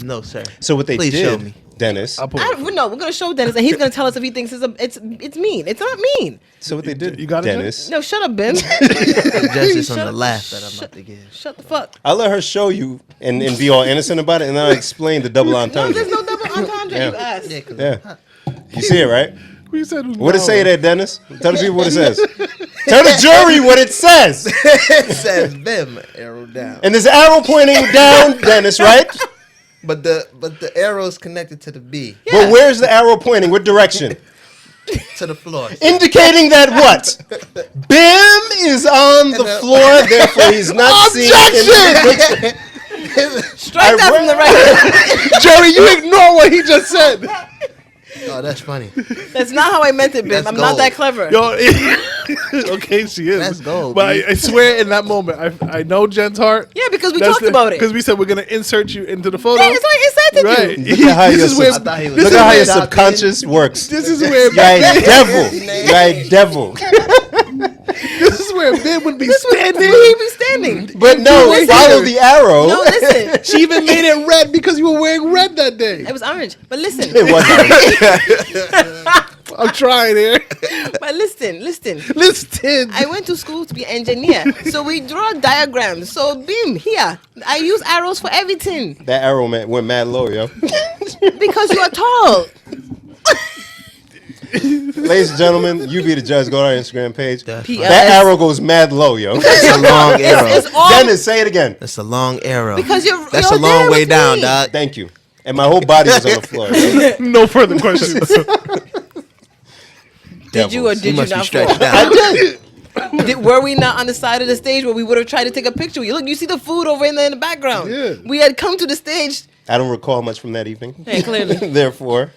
No, sir. So what they Please did, show me. Dennis. I'll pull I it. don't, no, we're gonna show Dennis, and he's gonna tell us if he thinks it's mean. It's not mean. So what they did, You got it, Jen? Dennis. No, shut up, Ben. Just this on Shut the up. laugh that I'm about to give. Shut the fuck. I'll let her show you and be all innocent about it, and then I'll explain the double No, entendre. there's no double entendre. Yeah. You asked. Yeah, 'cause Yeah, you see it, right? We said What it say there, Dennis? Tell the people what it says. Tell the jury what it says. it says Bim, arrow down. And there's an arrow pointing down, Dennis, right? But the arrow's connected to the B, But where's the arrow pointing? What direction? to the floor. Indicating that what? Bim is on the the- floor, therefore he's not seen in the picture. Strike that from the right. Jerry, you ignore what he just said. Oh, that's funny. That's not how I meant it, Ben. That's I'm not gold. that clever. Yo, okay, she is. That's gold, But dude. I swear, in that moment, I know Jen's heart. Yeah, because we talked about it. Because we said we're gonna insert you into the photo. Yeah, it's like inserted Right. you. Look at how This your is where- I thought he was this look is at how where- your subconscious works. This is where You're a devil. You're a devil. this is where Ben would be This was standing. he be standing. But no, Listen. follow the arrow. No, listen. She even made it red because you were wearing red that day. It was orange. But listen. It wasn't. I'm trying here. But listen. Listen. I went to school to be an engineer. So we draw diagrams. So Bim, here. I use arrows for everything. That arrow went mad low, yo. Because you are tall. Ladies and gentlemen, you be the judge. Go to our Instagram page. That's P- fine. That arrow goes mad low, yo. That's a long arrow. It's all Dennis, say it again. That's a long arrow. Because you're That's you're a long there way with down, me. dog. Thank you. And my whole body was on the floor. No further questions. Did you or did you must be not stretched fall? out. Were we not on the side of the stage where we would have tried to take a picture? You look, you see the food over in the background. Yeah. We had come to the stage. I don't recall much from that evening. Hey, clearly. Therefore,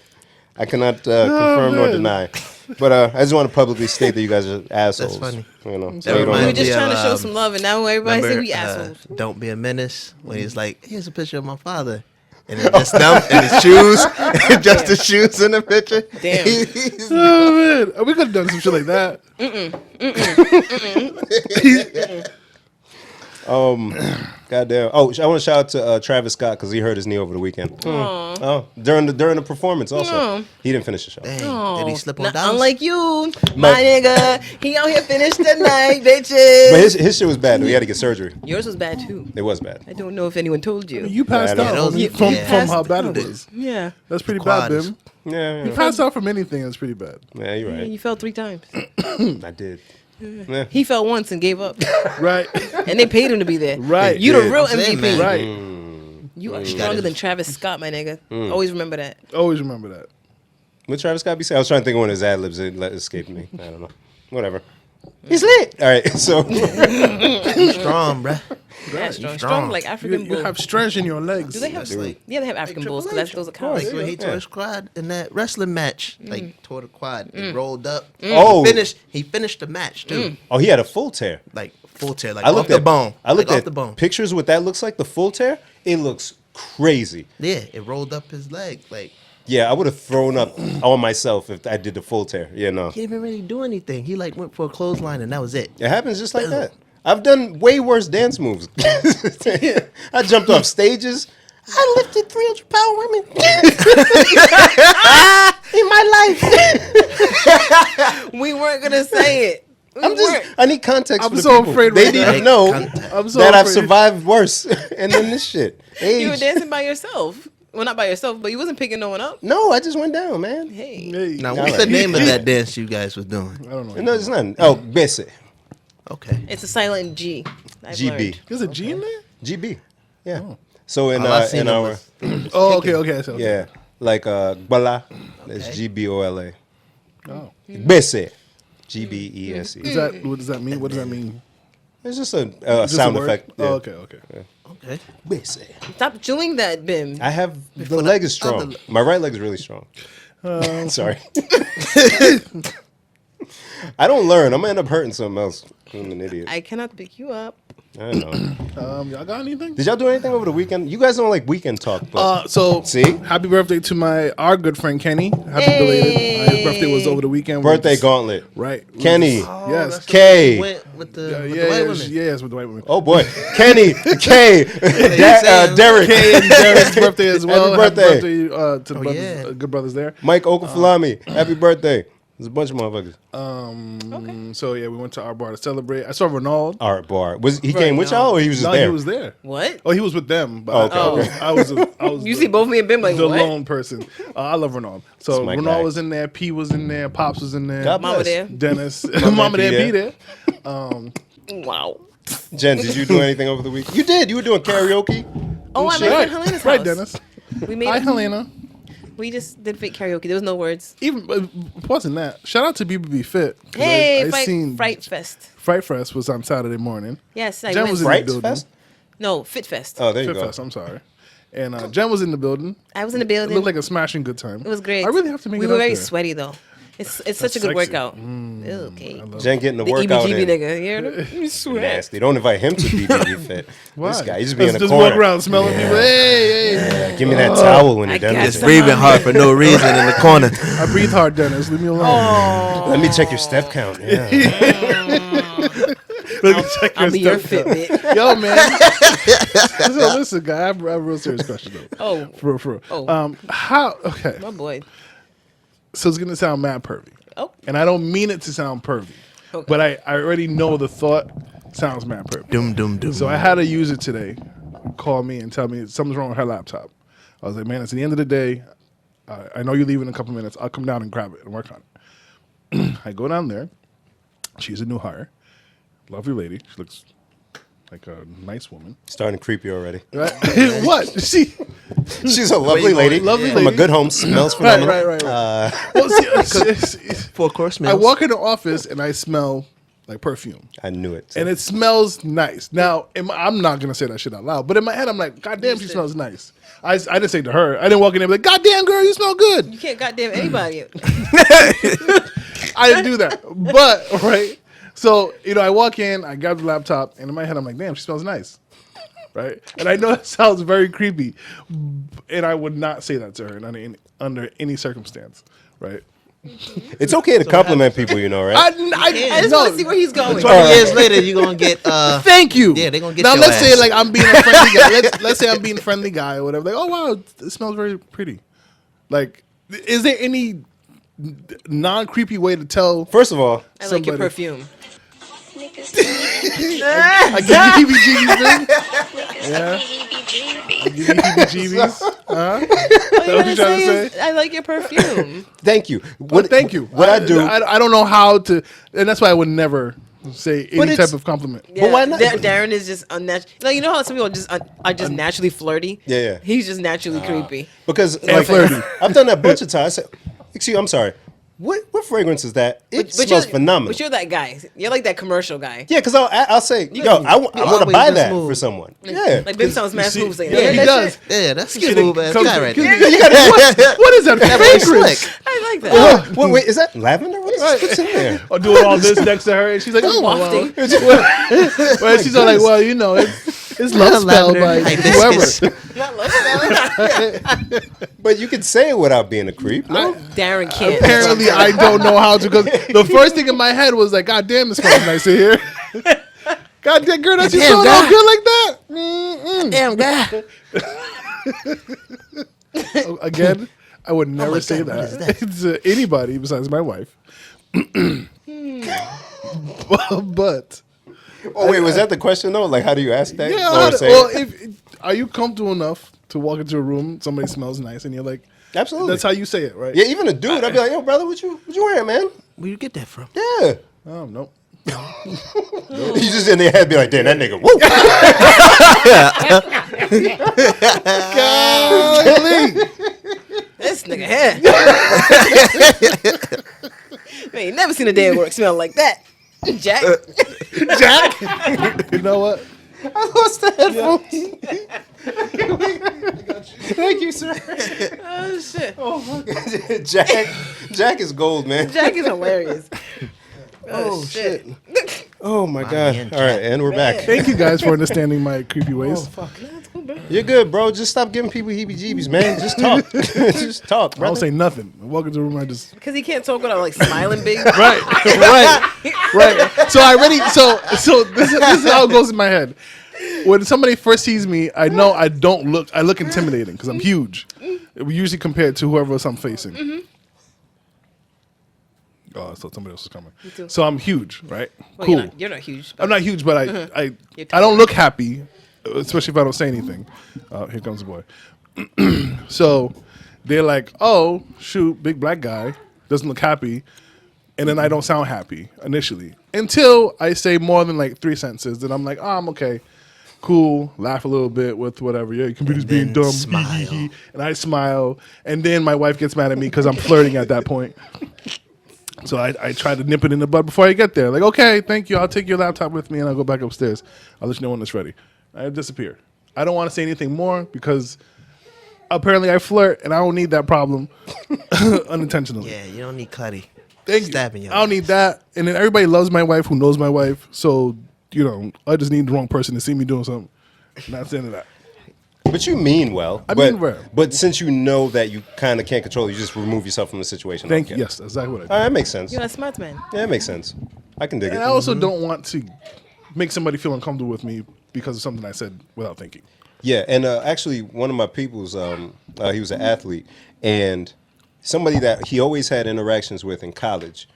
I cannot confirm nor man. deny. But I just want to publicly state that you guys are assholes. funny. You know, That so you don't We were reminds have- just me trying to of, show some love, and now everybody say we assholes. Don't Be a Menace when he's like, here's a picture of my father. And it's just them and his shoes. Just the shoes in the picture. Damn. Oh man, we could have done some shit like that. Goddamn. Oh, I want to shout out to Travis Scott because he hurt his knee over the weekend. Oh, during the performance also. Aw. He didn't finish the show. Dang, did he slip on Not down? unlike you, My- my nigga. He out here finished the night, But bitches. his shit was bad though. He had to get surgery. Yours was bad too. It was bad. I don't know if anyone told you. You passed Yeah, I out know. from Yeah. how bad it was. Yeah. That's pretty Quad bad, is- Bim. Yeah, You passed out from anything. That's pretty bad. yeah, you're right. You fell 3 times. I did. Yeah. He fell once and gave up. Right. And they paid him to be there. Right. You the Yeah. real I'm saying, MVP. man. Right. You are stronger than Travis Scott, my nigga. Always remember that. Always remember that. What Travis Scott be saying? I was trying to think of one of his ad libs. It escaped me. I don't know. Whatever. He's lit. All right. So Strong, bruh. Yeah, strong. strong. Strong like You, African you bull. have strength in your legs. Do they have? That's like- Yeah, they have African bulls because that's those are cows. Like when he tore his quad in that wrestling match, like tore the quad and rolled up. Oh. He finished the match too, oh, he had a full tear. like full tear, like I off looked the at bone. I looked like at off the bone. pictures. What that looks like, the full tear. It looks crazy. Yeah, it rolled up his leg. Like Yeah, I would have thrown up on myself if I did the full tear. Yeah, no. he didn't even really do anything. He like went for a clothesline and that was it. It happens just like that. I've done way worse dance moves. I jumped off stages. I lifted 300-pound women. in my life. We weren't gonna say it. I need context. I'm for the so people. afraid They right need now. to know I'm so that I've afraid. survived worse. And then this shit. You were Age. dancing by yourself. Well, not by yourself, but you wasn't picking no one up. No, I just went down, man. Hey, Hey, Now, All what's right. the name of that dance you guys was doing? I don't know. No, it's nothing. Oh, Bessie. Okay. it's a silent G. I've GB. learned. There's a G in there? GB. Yeah. So in All I seen in him our was- Oh, okay. So, yeah, like Gbala, that's GBOLA. Oh. Bessie. GBESE. What does that mean? What does that mean? It's just a Just a sound word? effect. Yeah. Oh, okay. Okay. Bessie. Stop chewing that, Bim. I have the leg is strong. My right leg is really strong. Sorry. I don't learn. I'm gonna end up hurting something else. I'm an idiot. I cannot pick you up. I know. Y'all got anything? Did y'all do anything over the weekend? You guys don't like weekend talk, but So See? happy birthday to our good friend Kenny. Happy belated. His birthday was over the weekend. birthday gauntlet. Right. Kenny. Yes. K. Went with the, with the Yeah, white women. yes, with the white women. Oh boy, Kenny, K, Derek, Kay and Darren's birthday as well. Happy birthday. to the brothers, yeah. good brothers there. Mike Okafulami. Happy birthday. There's a bunch of motherfuckers. So yeah, we went to our bar to celebrate. I saw Ronald. Art bar. Was he came with y'all or he was just No, there? he was there. What? Oh, he was with them. But Okay. I was You see both me and Bim like the what? lone person. I love Ronald. So That's my Ronald guy. was in there. P was in there. Pops was in there. God Mama bless. there. Dennis, Mama Mama there, there, P P there. Wow. Jen, did you do anything over the week? You did. You were doing karaoke. Oh, I shit. went to Helena's Right, house. Dennis. We made Hi, Helena. We just did fake karaoke. There was no words. Even it wasn't that. Shout out to BBB Fit. 'cause Hey, I seen Fright Fest. Fright Fest was on Saturday morning. Yes, I Jen went. was in Fright the building. Fest? No, Fit Fest. Oh, there you Fit go. Fest. I'm sorry. And Jen was in the building. I was in the It building. looked like a smashing good time. It was great. I really have to make We it were up very there. sweaty though. It's such a good sexy. workout. Okay. Jen getting the The workout EBGB in. nigga. You heard him? You sweat. Nasty. Don't invite him to BBB Fit. This guy, he just be in Let's the just corner. walk around smelling people. Hey, hey. Give me that towel when you're done got with some. it. Breathing hard for no reason in the corner. I breathe hard, Dennis. Leave me alone. Oh. Let me check your step count. Yeah. Let me check I'll be your step count. Fitbit. Yo, man. Listen, guy. I have a real serious question though. Oh, For real. Oh. How? Okay. my boy. So it's gonna sound mad pervy, Oh, and I don't mean it to sound pervy, Okay. but I already know the thought sounds mad pervy. Doom, doom, doom. So I had a user today call me and tell me something's wrong with her laptop. I was like, man, it's the end of the day. I know you leave in a couple minutes. I'll come down and grab it and work on it. I go down there. She's a new hire. Lovely lady. She looks like a nice woman. Starting to creep you already. Right? What? She's a lovely lady. Lovely From a lady. good home. Smells Right, phenomenal. right. Well, see, 4-course I meals. walk in the office and I smell like perfume. I knew it. And it smells nice. Now, I'm not gonna say that shit out loud, but in my head, I'm like, God damn, she smells nice. I didn't say to her. I didn't walk in there and be like, God damn, girl, you smell good. you can't goddamn anybody. I didn't do that. But, right? So, I walk in, I grab the laptop, and in my head, I'm like, damn, she smells nice. Right? And I know that sounds very creepy, and I would not say that to her under any circumstance. Right? It's okay to compliment people, right? I just want to see where he's going. 20 years later, you're going to get... Thank you. Yeah, they're going to get now your let's say ass. like I'm being a friendly guy. Let's say I'm being a friendly guy or whatever. Like, oh wow, it smells very pretty. Like, is there any non-creepy way to tell? First of all, I like your somebody- perfume. Niggas give me I give you heebie-jeebies, man. niggas give me heebie-jeebies. Give you heebie-jeebies. All you what gotta you trying to say is, say? I like your perfume. thank you. Well, thank you. What I do. I don't know how to, and that's why I would never say any it's- type of compliment. Yeah, why not? Darren is just unnatural. Like, you know how some people are just naturally flirty? Yeah. He's just naturally creepy. Because flirty. I've done that a bunch of times. I said, excuse me, I'm sorry. What fragrance is that? It smells you're, phenomenal. But you're that guy. You're like that commercial guy. Yeah, because I'll say, yo, I want to always buy been that smooth. for someone. Yeah. Like, Bim sounds mad see- smooth saying yeah, that. he That does. shit- Yeah, that's a Shit, smooth ass comes- guy right you there. gotta- what is that fragrance? Slick. I like that. Wait, is that lavender? What's in there? Or doing all this next to her, and she's like, "Oh, Wafting. well, she's all like, well, it's love spell by Hibiscus. whoever." Not love spell. But you can say it without being a creep. No? Darren can't. Apparently, I don't know how to. Because the first thing in my head was like, "God damn, it smells nice in here." God damn, girl, that you Damn, smell guy. all good like that. Mm-mm. Damn guy. Again, I would never my say God, what is that. that? It's anybody besides my wife. But Oh wait, was that the question though? Like, how do you ask that? yeah, Or say well, it? are you comfortable enough to walk into a room, somebody smells nice, and you're like, Absolutely. that's how you say it, right? Yeah, even a dude, I'd be like, yo, brother, what you wearing, man? Where you get that from? Yeah. Oh no. You just in their head be like, damn, that nigga, woo. This nigga here. Man, you never seen a day at work smell like that. Jack. Jack. You know what? I lost the headphones. Thank you, sir. Oh shit. Jack is gold, man. Jack is hilarious. Oh shit. Oh my god. and All right, and we're back. Thank you guys for understanding my creepy ways. You're good, bro. Just stop giving people heebie-jeebies, man. Just talk. Just talk, I bro. don't say nothing. I walk into the room, I just Because he can't talk without like smiling big. right. So so this is how it goes in my head. When somebody first sees me, I know I look intimidating because I'm huge. We usually compare it to whoever else I'm facing. Oh, I thought somebody else was coming. too. So I'm huge, right? Well, Cool. you're not huge. I'm not huge, but I You're don't look happy, especially if I don't say anything. Here comes the boy. So they're like, "Oh, shoot, big black guy doesn't look happy," and then I don't sound happy initially until I say more than like 3 sentences. Then I'm like, "Oh, I'm okay, cool." Laugh a little bit with whatever. Yeah, your computer's being then dumb. smile. And I smile, and then my wife gets mad at me because I'm flirting at that point. So I try to nip it in the bud before I get there. Like, okay, thank you. I'll take your laptop with me and I'll go back upstairs. I'll let you know when it's ready. I disappear. I don't want to say anything more because apparently I flirt and I don't need that problem unintentionally. Yeah, you don't need Cuddy. Thank Stabbing you. you. I don't need that. And then everybody loves my wife who knows my wife. So, I just need the wrong person to see me doing something. And that's the end of that. But you mean well. I mean well. But since you know that you kind of can't control it, you just remove yourself from the situation. Thank you. Okay. Yes, that's exactly what I do. All right, that makes sense. You're a smart man. Yeah, it makes sense. I can dig And it. I also don't want to make somebody feel uncomfortable with me because of something I said without thinking. Yeah, and actually, one of my people's, he was an athlete, and somebody that he always had interactions with in college.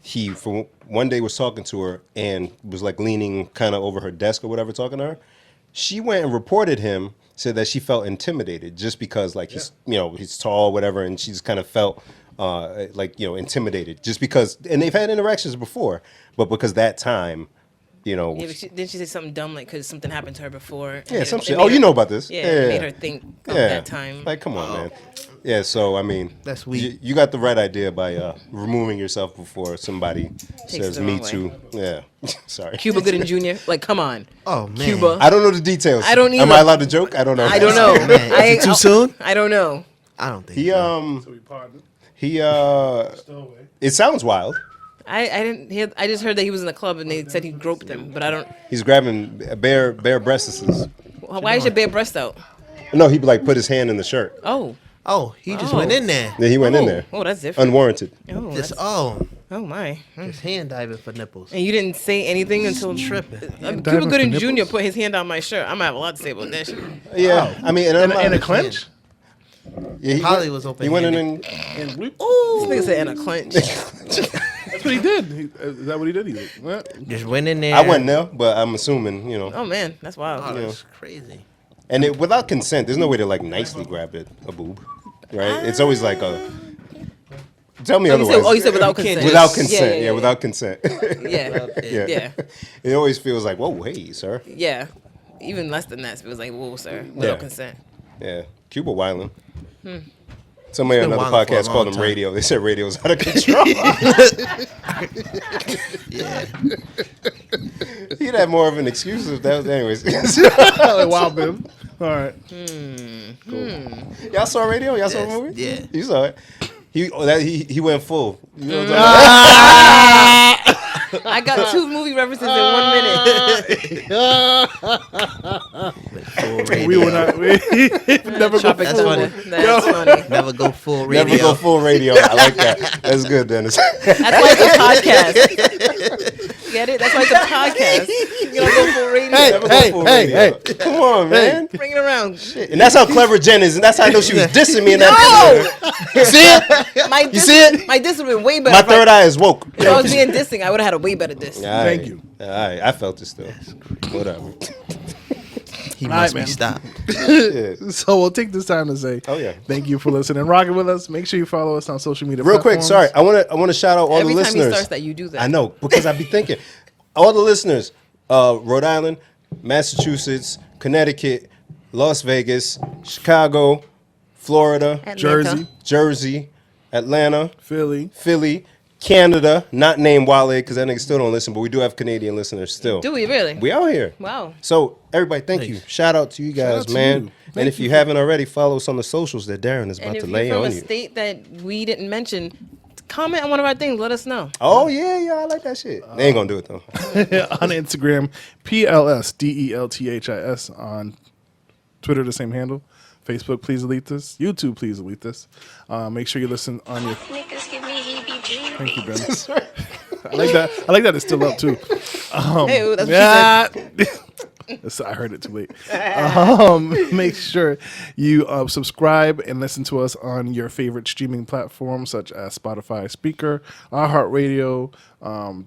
He, for one day, was talking to her and was like leaning kind of over her desk or whatever, talking to her. She went and reported him, said that she felt intimidated just because, like, he's tall, whatever, and she just kind of felt intimidated just because. And they've had interactions before, but because that time. Yeah, but didn't she say something dumb like because something happened to her before? and Yeah, it- some it shit. made Oh, her- you know about this. Yeah, it made her think of that time. Like, come on, man. Yeah, so, I mean. That's weak. You got the right idea by removing yourself before somebody says the me wrong way. too. Yeah. Sorry. Cuba Gooding Jr. Like, come on. Oh, man. Cuba. I don't know the details. I don't Am either. I allowed to joke? I don't know. I don't know. Man, is it too soon? I don't know. I don't think He, so. So we pardon. it sounds wild. I didn't hear. I just heard that he was in a club and they said he groped them, but I don't. He's grabbing bare breasts. Why is your bare breast out? No, he like put his hand in the shirt. Oh. Oh, he just Oh. went in there. Yeah, he went in there. Oh, that's different. Unwarranted. Oh, Just, that's- oh my. just hand diving for nipples. And you didn't say anything until Tripping. Cuba diving for Gooding Jr. nipples? put his hand on my shirt. I'm gonna have a lot to say about that shit. Yeah. I mean, and I'm In a not- clench? yeah, he Probably went- was open He went in handed. and. And Ooh, this nigga said in a clench. that's what he did. Is that what he did? He did. Well, Just went in there. I wasn't there, but I'm assuming, Oh man, that's wild. Oh, that's crazy. And it, without consent, there's no way to like nicely grab a boob, right? It's always like a. Tell me otherwise. You said without consent. Without consent, yeah, without consent. Yeah, yeah, It always feels like, whoa, hey, sir. yeah. Even less than that, it was like, whoa, sir, without Yeah. consent. Yeah, Cuba wildin'. Somebody on been another wildin' for a podcast called long him time. Radio. They said radio's out of control. Yeah. He'd have more of an excuse if that was, anyways. wow, man. All right. Y'all saw Radio? Y'all saw the Yes, movie? yeah. You saw it. He went full. You know what I'm talking I got 2 movie references in 1 minute. Full radio. We were not. We never go. Tropic That's Thunder. funny. That's funny. Never go full about? radio. Never go full radio. I like that. That's good, Dennis. That's why it's a podcast. Get it? That's why it's a podcast. You don't go full radio. Never go full radio. Come on, man. Bring it around. And that's how clever Jen is, and that's how I know she was dissing me in that. No! You see it? My You see it? My diss would have been way better. My if third eye is woke. If I was being dissing, I would have had a way better diss. Thank you. All right, I felt it still. Whatever. He All must right, be man. stopped. Yeah. So we'll take this time to say, Oh, yeah. thank you for listening and rocking with us. Make sure you follow us on social media. Real quick, platforms. sorry. I want to shout out all Every the time he listeners. starts that, you do that. I know, because I be thinking. All the listeners, Rhode Island, Massachusetts, Connecticut, Las Vegas, Chicago, Florida, Atlanta. Jersey, Atlanta, Philly. Canada, not named Wale because that nigga still don't listen, but we do have Canadian listeners still. Do we really? We out here. Wow. So everybody, thank you. Shout out to you guys, out to man. you. And if you haven't already, follow us on the socials that Darren is And about if to you're lay from on a you. state that we didn't mention, comment on one of our things. Let us know. Oh yeah, I like that shit. They ain't gonna do it though. On Instagram, PLSDELTHIS. On Twitter, the same handle. Facebook, please delete this. YouTube, please delete this. Make sure you listen on your. Niggas give me heebie-jeebies. Thank you, Ben. I like that. I like that it's still up too. Hey, that's what she said. I heard it too late. Make sure you subscribe and listen to us on your favorite streaming platforms such as Spotify, Speaker, iHeartRadio,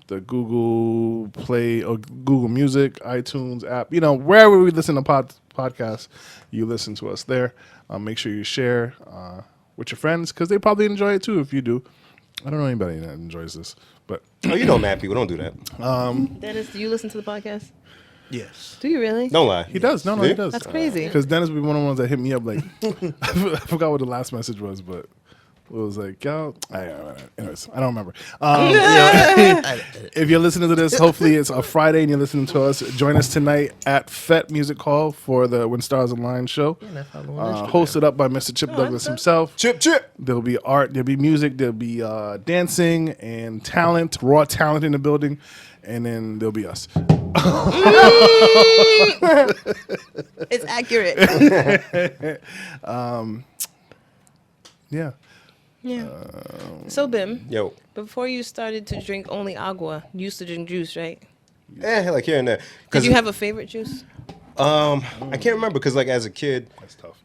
the Google Play or Google Music, iTunes app. You know, wherever we listen to podcasts, you listen to us there. Make sure you share with your friends because they probably enjoy it too. If you do, I don't know anybody that enjoys this, but Oh, you know mad people don't do that. Dennis, do you listen to the podcast? Yes. Do you really? Don't lie. he does. No, he does. That's crazy. Because Dennis would be one of the ones that hit me up like I forgot what the last message was, but it was like, yo, anyways, I don't remember. If you're listening to this, hopefully it's a Friday and you're listening to us. Join us tonight at FET Music Hall for the When Stars Align show. Hosted up by Mr. Chip Douglas himself. Chip. There'll be art, there'll be music, there'll be dancing and talent, raw talent in the building, and then there'll be us. It's accurate. Yeah. Yeah. So, Bim, Yo. before you started to drink only agua, you used to drink juice, right? Like here and there. Did you have a favorite juice? I can't remember because like as a kid, That's tough.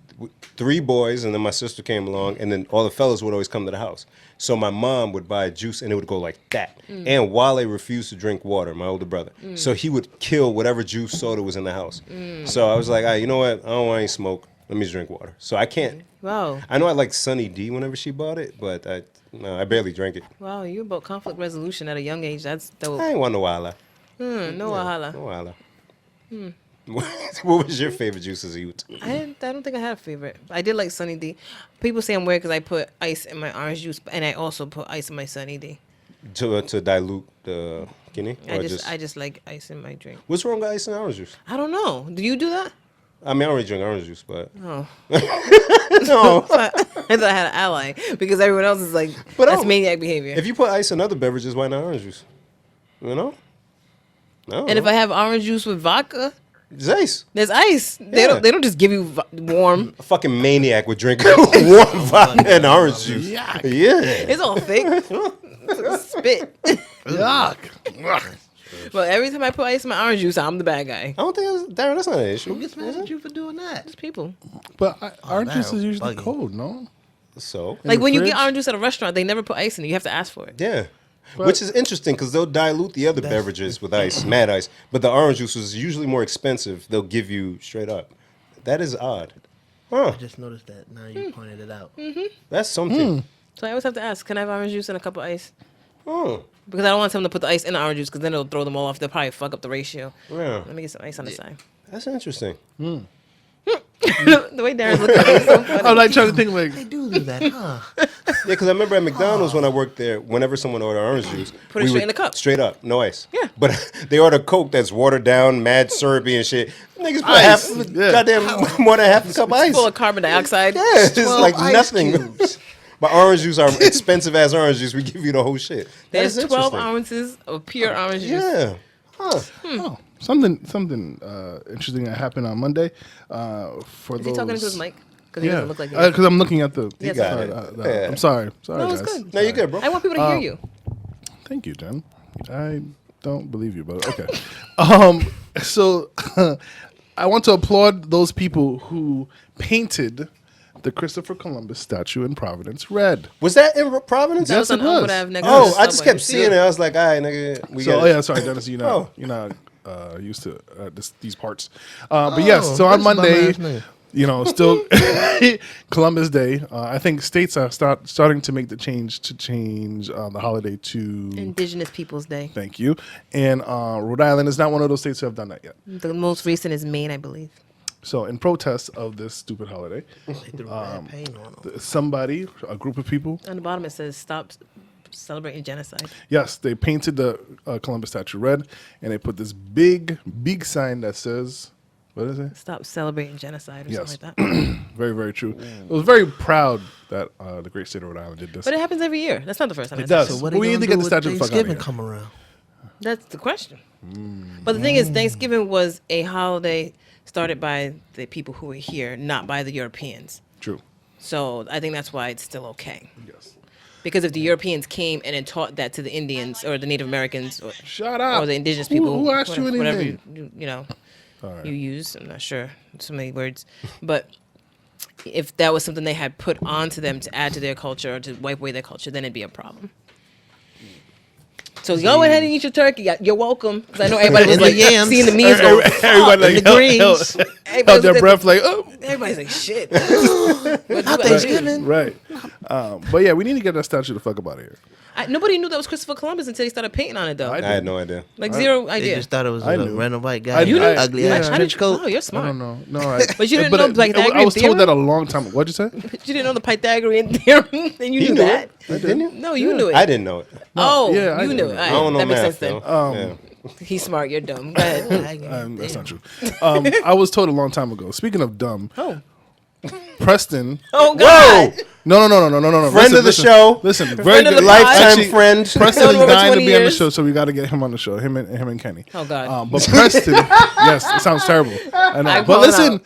3 boys and then my sister came along and then all the fellas would always come to the house. So my mom would buy juice and it would go like that. And Wale refused to drink water, my older brother. So he would kill whatever juice soda was in the house. So I was like, you know what? I don't want any smoke. Let me just drink water. So I can't. Wow. I know I liked Sunny D whenever she bought it, but I barely drank it. Wow, you about conflict resolution at a young age. That's dope. I ain't want no Wale. No wahala. No Wale. What was your favorite juice as a youth? I don't think I had a favorite. I did like Sunny D. People say I'm weird because I put ice in my orange juice, and I also put ice in my Sunny D. To dilute the kidney? I just like ice in my drink. What's wrong with ice and orange juice? I don't know. Do you do that? I mean, I already drink orange juice, but Oh. no. I thought I had an ally because everyone else is like, But that's I'm- maniac behavior. If you put ice in other beverages, why not orange juice? You know? No. And if I have orange juice with vodka, It's ice. there's ice. They Yeah. don't just give you warm. A fucking maniac would drink warm vodka and orange juice. Yeah. It's all fake. Spit. Yuck. But every time I put ice in my orange juice, I'm the bad guy. I don't think Darren, that's not an issue. Who gets mad at you for doing that? It's people. But orange juice that is usually buggy. cold, no? So, Like the when you fridge? get orange juice at a restaurant, they never put ice in it. You have to ask for it. yeah. Which is interesting because they'll dilute the other beverages with ice, mad ice. But the orange juice is usually more expensive. They'll give you straight up. That is odd. Huh. I just noticed that now you pointed it out. That's something. So I always have to ask, can I have orange juice and a cup of ice? Oh. Because I don't want them to put the ice in the orange juice because then it'll throw them all off. They'll probably fuck up the ratio. Yeah. Let me get some ice on the side. That's interesting. The way Darren's looking at me is so funny. I'm like trying to think like They do that, huh? Yeah, because I remember at McDonald's when I worked there, whenever someone ordered orange juice, Put it we straight would- in the cup. Straight up, no ice. Yeah. But they order Coke that's watered down, mad syrupy and shit. Niggas put Ice. half, Yeah. goddamn more than half a cup of ice. Full of carbon dioxide. Yeah, it's 12 like ice nothing. cubes. But orange juice are expensive as orange juice. We give you the whole shit. That There's is 12 interesting. ounces of pure orange juice. Yeah. Huh. oh, something interesting that happened on Monday. For Is those, he talking into his mic? Because he Yeah, doesn't look like because I'm looking at the. Yes, got sorry, it. Yeah. I'm sorry. No, it's guys. good. No, you're good, bro. I want people to hear you. Thank you, Jen. I don't believe you, but okay. So I want to applaud those people who painted the Christopher Columbus statue in Providence red. Was that in Providence? That was on it was. Elmwood Ave next to Oh, the I just subway. kept seeing it. I was like, all right, nigga, we So, got it. yeah, sorry, Dennis, Oh. you're not used to these parts. But yes, so on that's my Monday, last name. still Columbus Day. I think states are starting to make the change the holiday to Indigenous Peoples Day. Thank you. And Rhode Island is not one of those states who have done that yet. The most recent is Maine, I believe. So in protest of this stupid holiday, They threw red paint on them. somebody, a group of people, On the bottom it says stop celebrating genocide. yes, they painted the Columbus statue red, and they put this big sign that says, what is it? Stop celebrating genocide or Yes. something like that. Very, very true. I was very proud that the great state of Rhode Island did this. But it happens every year. That's not the first time. It it's does. happened. So what But we are you need to gonna get do the when statue the fuck out of Thanksgiving here. come around? That's the question. But the thing is, Thanksgiving was a holiday started by the people who were here, not by the Europeans. True. So I think that's why it's still okay. Yes. Because if the Europeans came and then taught that to the Indians or the Native Americans or, Shut up. or the indigenous people, Who asked you whatever anything? you use, I'm not sure, so many words, but if that was something they had put onto them to add to their culture or to wipe away their culture, then it'd be a problem. So go ahead and eat your turkey. You're welcome. Because I know everybody was And the like yams. seeing the memes go. Everybody like and the greens. held their breath like, oh. Everybody's like, shit. But you gotta do. Thanksgiving. Right. But yeah, we need to get that statue the fuck up out of here. Nobody knew that was Christopher Columbus until he started painting on it, though. I I had no idea. Like zero They idea. just thought it was I a knew. random white I guy in knew. an ugly Yeah. ass How trench did- coat. Oh, you're I smart. don't know. No, I, But you didn't know Pythagorean I was told theorem? that a long time ago. What'd you say? You didn't know the Pythagorean theorem, and you You knew knew that. it? Didn't you? No, you knew it. I didn't know it. Oh, yeah, I you did. knew it. I don't know That makes math, sense then. though. He's smart. You're dumb. Go ahead. That's not true. I was told a long time ago. Speaking of dumb, Oh. Preston. Oh God. Whoa! No. Friend of the show. Listen, very friend of good. the pod. Lifetime Actually, friend. Preston Known is him over dying to 20 be on the years. show, so we got to get him on the show. Him and Kenny. Oh God. But Preston, yes, it sounds terrible. I know. I But call it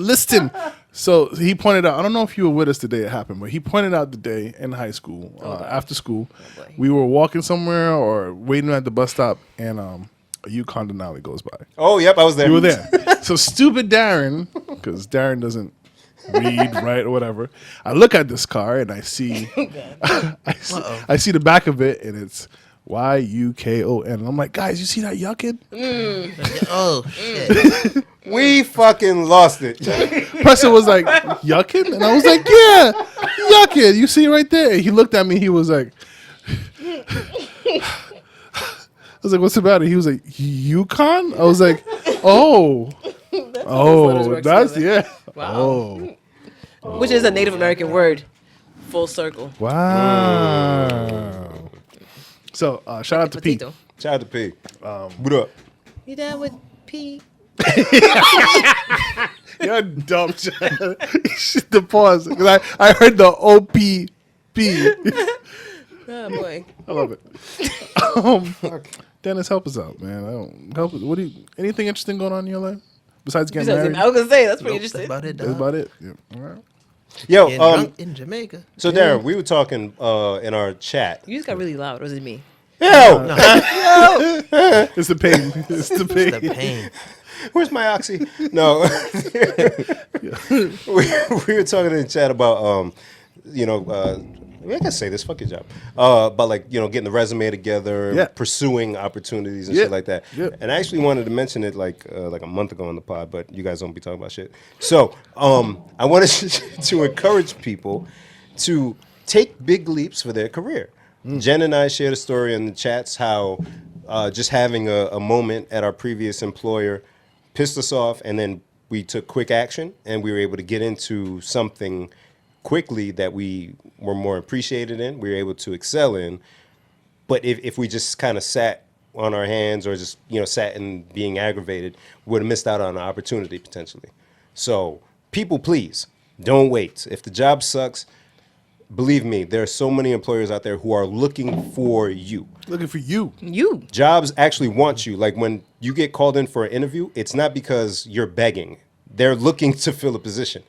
listen. So he pointed out. I don't know if you were with us the day it happened, but he pointed out the day in high school, after school, boy. we were walking somewhere or waiting at the bus stop, and a Yukon Denali goes by. Oh, yep, I was there. You were there. So stupid Darren, because Darren doesn't read, right, or whatever. I look at this car and I see, I see the back of it, and it's YUKON. And I'm like, guys, you see that yuckin? Oh shit! We fucking lost it. Preston was like, yuckin? And I was like, yeah, yuckin. You see it right there. And he looked at me. He was like, I was like, what's the matter? He was like, Yukon? I was like, oh, that's, yeah. Wow. Oh, Which is a Native American word. Full circle. wow. So shout out to Pete. Potito. Shout out to P. What up? You down with P? You're dumb. The pause. 'Cause I heard the OPP. Oh boy. I love it. Dennis, help us out, man. I don't help us. What do you? Anything interesting going on in your life besides getting married? I was gonna say that's pretty That's interesting. about it. That's Dog. about it. Yeah. All right. Yo, Getting drunk in Jamaica. so Darren, we were talking in our chat. You just got really loud. Or was it me? Yo, It's the pain. It's the pain. The pain. where's my oxy? No. we were talking in the chat about, I can say this, fuck your job. About like, getting the resume together, Yeah. pursuing opportunities and Yeah. shit like that. Yeah. And I actually wanted to mention it like a month ago on the pod, but you guys don't be talking about shit. So I wanted to encourage people to take big leaps for their career. Jen and I shared a story in the chats how just having a moment at our previous employer pissed us off, and then we took quick action, and we were able to get into something quickly that we were more appreciated in, we were able to excel in. But if we just kind of sat on our hands or just, sat in being aggravated, we would have missed out on an opportunity potentially. So people, please, don't wait. If the job sucks, believe me, there are so many employers out there who are looking for you. Looking for you. You. Jobs actually want you. Like when you get called in for an interview, it's not because you're begging. They're looking to fill a position.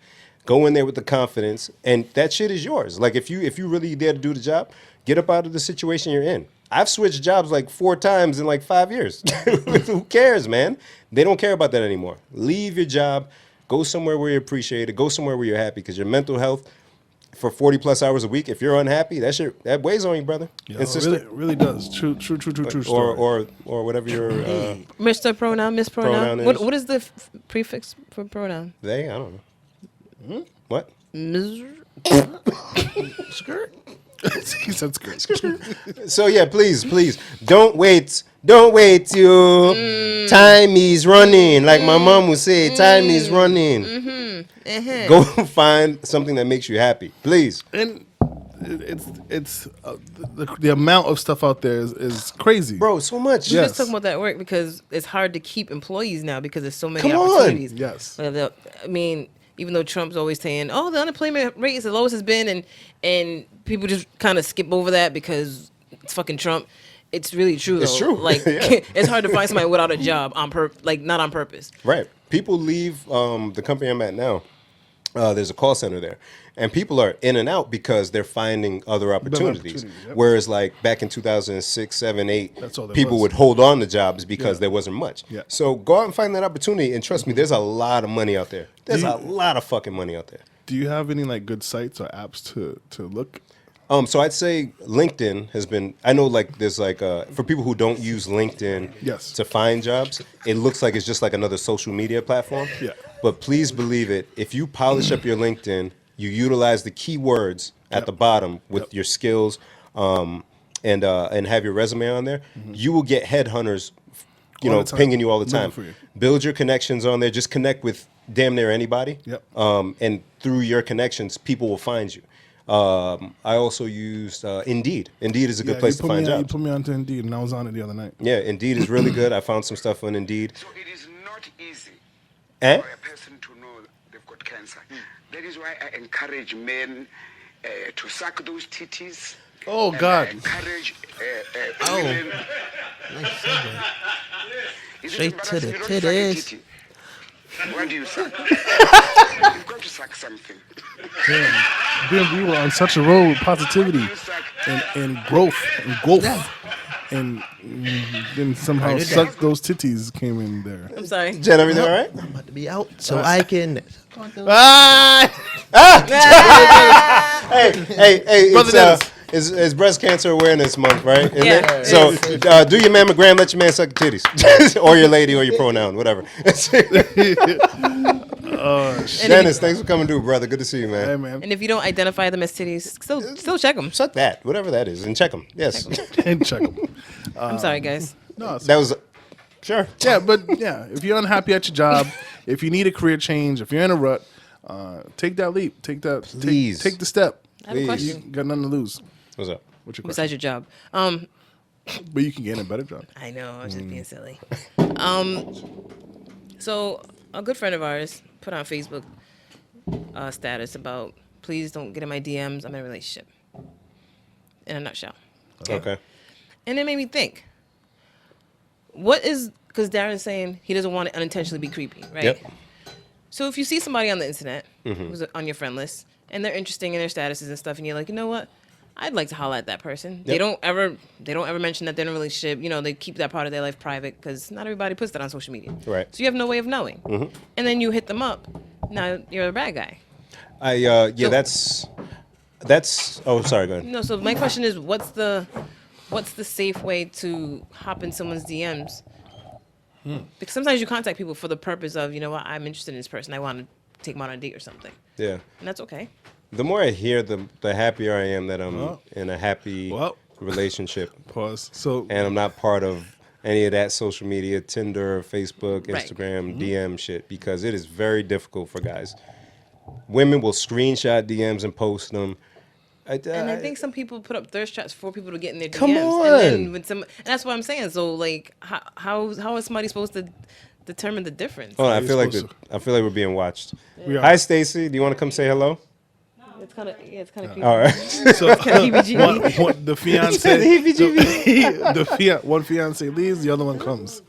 Go in there with the confidence, and that shit is yours. Like if you really there to do the job, get up out of the situation you're in. I've switched jobs like 4 times in like 5 years. Who cares, man? They don't care about that anymore. Leave your job. Go somewhere where you're appreciated. Go somewhere where you're happy, because your mental health for 40 plus hours a week, if you're unhappy, that weighs on you, brother. Yeah, and sister. it really does. True story. Or whatever your Mr. Pronoun, Miss Pronoun. Pronoun is. What is the prefix for pronoun? they. I don't know. What? Ms- Skirt. He said skirt. So yeah, please, don't wait. You time is running, like my mom would say. Time is running. Go find something that makes you happy, please. And it's the amount of stuff out there is crazy, Bro, so much. We're Yes. just talking about that work because it's hard to keep employees now because there's so many Come on. opportunities. Yes. I mean, even though Trump's always saying, "Oh, the unemployment rate is the lowest it's been," and people just kind of skip over that because it's fucking Trump. It's really true. It's though. true. Like Yeah. it's hard to find somebody without a job not on purpose. Right. People leave the company I'm at now. There's a call center there, and people are in and out because they're finding other opportunities. opportunities, yep. Whereas, like back in 2006, 7, 8, That's all there people was. would hold on to jobs because Yeah. there wasn't much. Yeah. So go out and find that opportunity, and trust me, there's a lot of money out there. There's a lot of fucking money out there. Do you have any like good sites or apps to look? So I'd say LinkedIn has been. I know, like there's like for people who don't use LinkedIn Yes. to find jobs, it looks like it's just like another social media platform. Yeah. But please believe it. If you polish up your LinkedIn, you utilize the keywords at the bottom with your skills, and have your resume on there, you will get headhunters, All the time. pinging you all the Looking time. for you. Build your connections on there. Just connect with damn near anybody. Yep. And through your connections, people will find you. I also used Indeed. Indeed is a good place to find You jobs. put me onto Indeed, and I was on it the other night. Yeah, Indeed is really good. I found some stuff on Indeed. So it is not easy Eh? for a person to know they've got cancer. That is why I encourage men to suck those titties. Oh And God! I encourage Oh. women. Nice segue. Is it Straight to the embarrassing you don't suck a titties. titty? What do you suck? You've got to suck something. Damn, we were on such a road with positivity You suck. and growth and then somehow did that. suck those titties came in there. I'm sorry. Jen, everything all right? I'm about to be out, so I can. Hey, Brother it's breast cancer awareness month, right? Isn't Yeah. it? So do your mammogram, let your man suck your titties. Or your lady or your pronoun, whatever. Dennis, thanks for coming through, brother. Good to see you, man. Hey man, And if you don't identify them as titties, still check them. Suck that, whatever that is, and check them. Yes. and check them. I'm sorry, guys. No, it's- That was, sure. yeah, but yeah, if you're unhappy at your job, if you need a career change, if you're in a rut, take that leap. Take that. Please. Take the step. I have a You question got nothing to lose. What's up? What's your question? besides your job. But you can get in a better job. I know, I was just being silly. So a good friend of ours put on Facebook status about please don't get in my DMs. I'm in a relationship. In a nutshell. Okay. And it made me think. What is because Darren's saying he doesn't want to unintentionally be creepy, right? Yep. So if you see somebody on the internet who's on your friend list and they're interesting in their statuses and stuff, and you're like, you know what? I'd like to holler at that person. They don't ever mention that they're in a relationship. You know, they keep that part of their life private because not everybody puts that on social media. Right. So you have no way of knowing. And then you hit them up. Now you're a bad guy. That's. Oh, sorry. Go ahead. No. So my question is, what's the safe way to hop in someone's DMs? Because sometimes you contact people for the purpose of, you know what, I'm interested in this person. I want to take them on a date or something. Yeah. And that's okay. The more I hear, the happier I am that I'm in a happy relationship, Pause. So and I'm not part of any of that social media, Tinder, Facebook, Right. Instagram, DM shit, because it is very difficult for guys. Women will screenshot DMs and post them. And I think some people put up thirst traps for people to get in their DMs. Come And on. then and that's what I'm saying. So like, how is somebody supposed to determine the difference? Oh, I You're feel like supposed I feel like we're being watched. we are. Hi, Stacy. Do you want to come say hello? It's kind of creepy. All right. So one, the fiance, one fiance leaves, the other one comes.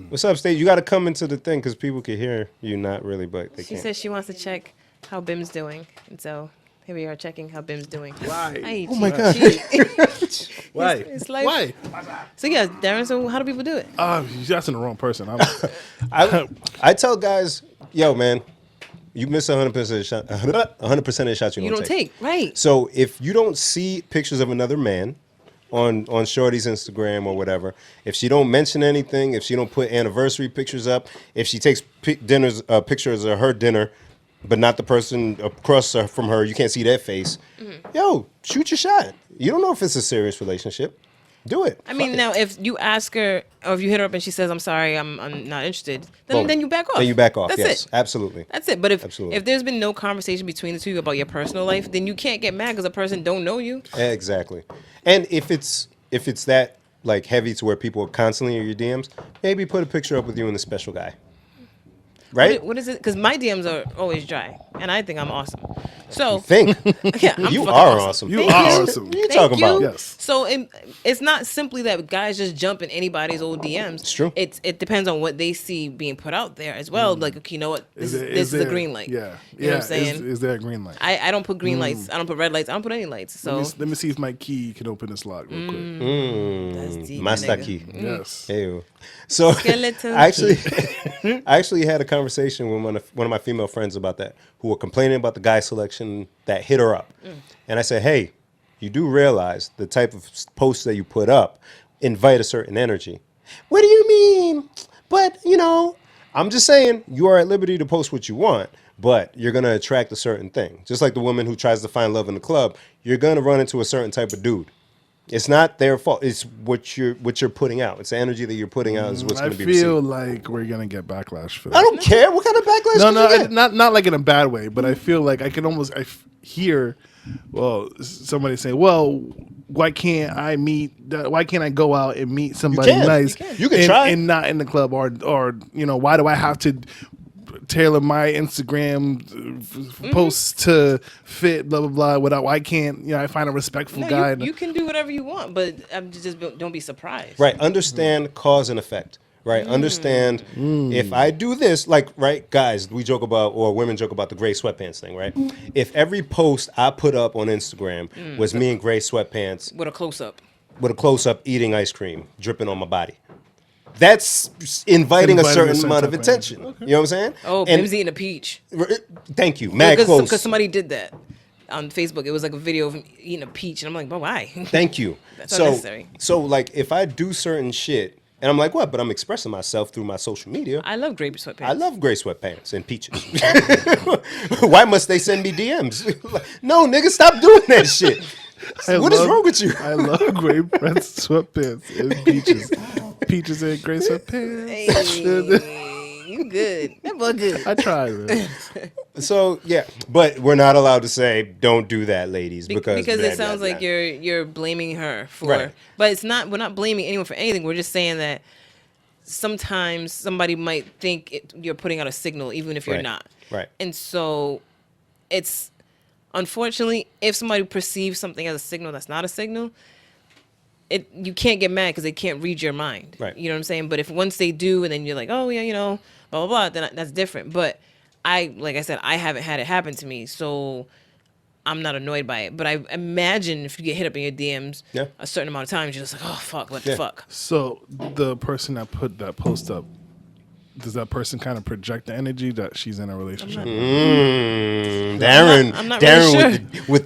What's up, Stacy? You got to come into the thing because people can hear you. Not really, but they She can't. says she wants to check how Bim's doing, and so Here we are checking how Bim's doing. Why? Oh my God. Why? It's like, Why? So yeah, Darren. So how do people do it? You're asking the wrong person. I tell guys, yo, man, you miss 100% of the shot. 100% of the shots You don't take, right? So if you don't see pictures of another man on Shorty's Instagram or whatever, if she don't mention anything, if she don't put anniversary pictures up, if she takes pictures of her dinner, but not the person across from her, you can't see their face. Yo, shoot your shot. You don't know if it's a serious relationship. Do it. I mean, Fuck it. now if you ask her or if you hit her up and she says, "I'm sorry, I'm not interested," Boom. then you back off. Then you back off. That's Yes, it. absolutely. That's it. But Absolutely. if there's been no conversation between the two about your personal life, then you can't get mad because a person don't know you. Exactly. And if it's that like heavy to where people are constantly in your DMs, maybe put a picture up with you and the special guy. Right? What is it? Because my DMs are always dry, and I think I'm awesome. So Think. yeah, I'm You fucking are awesome. You Thank are you. awesome. What are you Thank talking you. about? Yes. So it's not simply that guys just jump in anybody's old DMs. It's true. It depends on what they see being put out there as well. Like, okay, you know what? This is a green light. Yeah. You know what I'm saying? Is there a green light? I don't put green lights. I don't put red lights. I don't put any lights. So Let me see if my key can open this lock real quick. that's deep, my Master nigga. key. Yes. Ew. So Skeleton I actually had a conversation with one of my female friends about that, who were complaining about the guy selection that hit her up. And I said, hey, you do realize the type of posts that you put up invite a certain energy. What do you mean? But, I'm just saying you are at liberty to post what you want, but you're going to attract a certain thing. Just like the woman who tries to find love in the club, you're going to run into a certain type of dude. It's not their fault. It's what you're putting out. It's the energy that you're putting out is what's I going to be received. feel like we're gonna get backlash for that. I don't care. What kind of backlash No, do you get? not like in a bad way, but I feel like I can almost hear, somebody say, well, why can't I go out and meet somebody can. nice? You can try. and not in the club, or why do I have to tailor my Instagram posts to fit blah blah blah? Why can't I find a respectful guy? You can do whatever you want, but just don't be surprised. Right. Understand cause and effect. Right. Understand if I do this, right, guys, we joke about, or women joke about the gray sweatpants thing, right? If every post I put up on Instagram was me in gray sweatpants With a close up. with a close up eating ice cream dripping on my body, that's inviting a certain amount of type of attention. You know what I'm saying? Oh, And- Bim's eating a peach. Thank you. Mad close. Because somebody did that on Facebook. It was like a video of him eating a peach, and I'm like, but why? Thank you. That's unnecessary. So like if I do certain shit and I'm like, what? But I'm expressing myself through my social media. I love grape sweatpants. I love gray sweatpants and peaches. Why must they send me DMs? No, nigga, stop doing that shit. What is wrong with you? I love gray sweatpants and peaches. Peaches and gray sweatpants. Hey, you good. That boy good. I tried, man. So yeah, but we're not allowed to say don't do that, ladies, because Because blah, it sounds blah, like blah. you're blaming her for, Right. but it's not. We're not blaming anyone for anything. We're just saying that sometimes somebody might think you're putting out a signal, even if you're Right. not. Right. And so, it's unfortunately, if somebody perceives something as a signal that's not a signal, you can't get mad because they can't read your mind. Right. You know what I'm saying? But if once they do, and then you're like, oh yeah, blah blah blah, then that's different. But like I said, I haven't had it happen to me, so I'm not annoyed by it. But I imagine if you get hit up in your DMs Yeah. a certain amount of times, you're just like, oh fuck, what Yeah. the fuck? So the person that put that post up, does that person kind of project the energy that she's in a relationship? Darren, I'm not Darren really with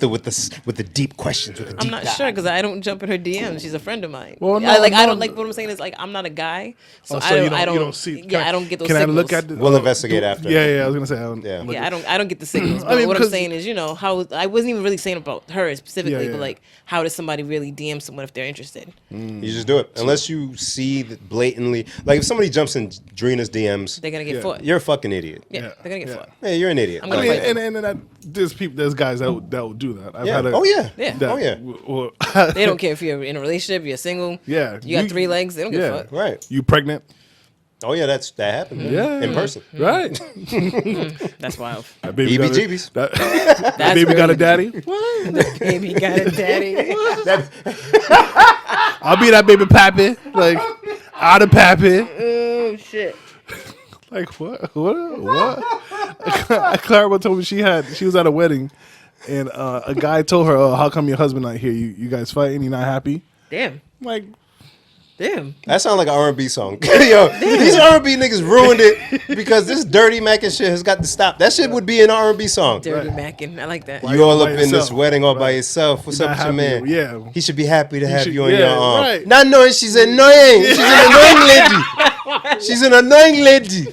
the deep questions, with the I'm deep not dive. sure because I don't jump in her DMs. She's a friend of mine. Well, no, I no. don't like what I'm saying is like I'm not a guy, so, Oh, so I don't you don't see. Yeah, I don't get those. Can signals. I look at? We'll investigate after. Yeah. I was gonna say. I don't, Yeah. look Yeah, at- I don't get the signals. But I mean, what I'm because- saying is, how I wasn't even really saying about her specifically, Yeah, but yeah. like, how does somebody really DM someone if they're interested? You just do it unless you see that blatantly. Like if somebody jumps in Drina's DMs, They're gonna get Yeah. fought. you're a fucking idiot. Yeah, Yeah, they're gonna get yeah. fought. Hey, you're an idiot. I'm I gonna mean, fight and there's guys that will do that. I've Yeah. had a, Oh yeah. Yeah. that- Oh yeah. well, They don't care if you're in a relationship, you're single. Yeah, you got 3 legs. They don't give yeah. a fuck. Right. You pregnant? Oh yeah, that happened. Yeah. In person. Right. That's wild. That baby got a- Heebie-jeebies. That, That's that baby got a really- daddy. What? Baby got a daddy. I'll be that baby pappy. Like out of pappy. Oh shit. Like what? Clara told me she was at a wedding, and a guy told her, "Oh, how come your husband not here? You guys fighting? You not happy?" Damn. I'm like, Damn. That sounds like an R&B song. Yo, these R&B niggas ruined it because this dirty Mac and shit has got to stop. That shit would be an R&B song. Dirty Mackin. I like that. You all by up in this yourself. wedding all by Right. yourself. What's You're up not with your happy. man? Yeah. He should be happy to have should- you on yeah, your arm. right. Not knowing she's annoying. She's an annoying lady. She's an annoying lady.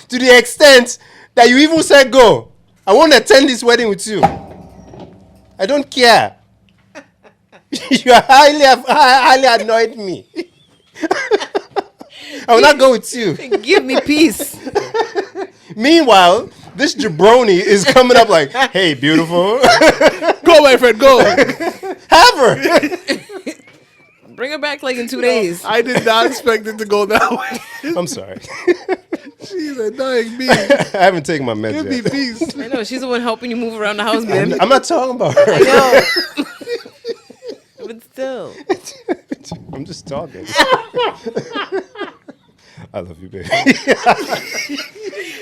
To the extent that you even said, go. I want to attend this wedding with you. I don't care. You are highly annoyed me. I will not go with you. Give me peace. Meanwhile, this jabroni is coming up like, hey, beautiful. "Go, my friend, go." Have her. Bring her back like in 2 days. I did not expect it to go that way. I'm sorry. She's annoying me. I haven't taken my meds Give me yet. peace. I know she's the one helping you move around the house, man. I'm not talking about her. I know. But still. I'm just talking. I love you, baby.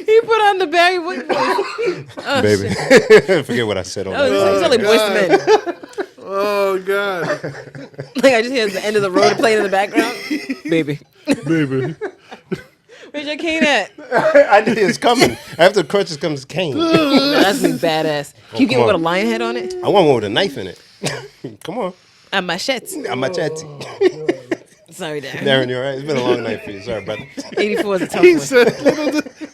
He put on the Barry White voice. Oh, Baby. shit. Forget what I said on Oh, that. you sound like Boyz II Men. Oh God, Like I just hear the end of the road playing in the background. Baby. baby. Where's your cane at? I knew it was coming. After the crutches comes cane. That's me badass. Can you get come one with a on. lion head on it? I want one with a knife in it. Come on. A machete. I'm a chatty. Sorry, Darren. Darren, you're right. It's been a long night for you. Sorry, brother. 84 is a tough He one. said,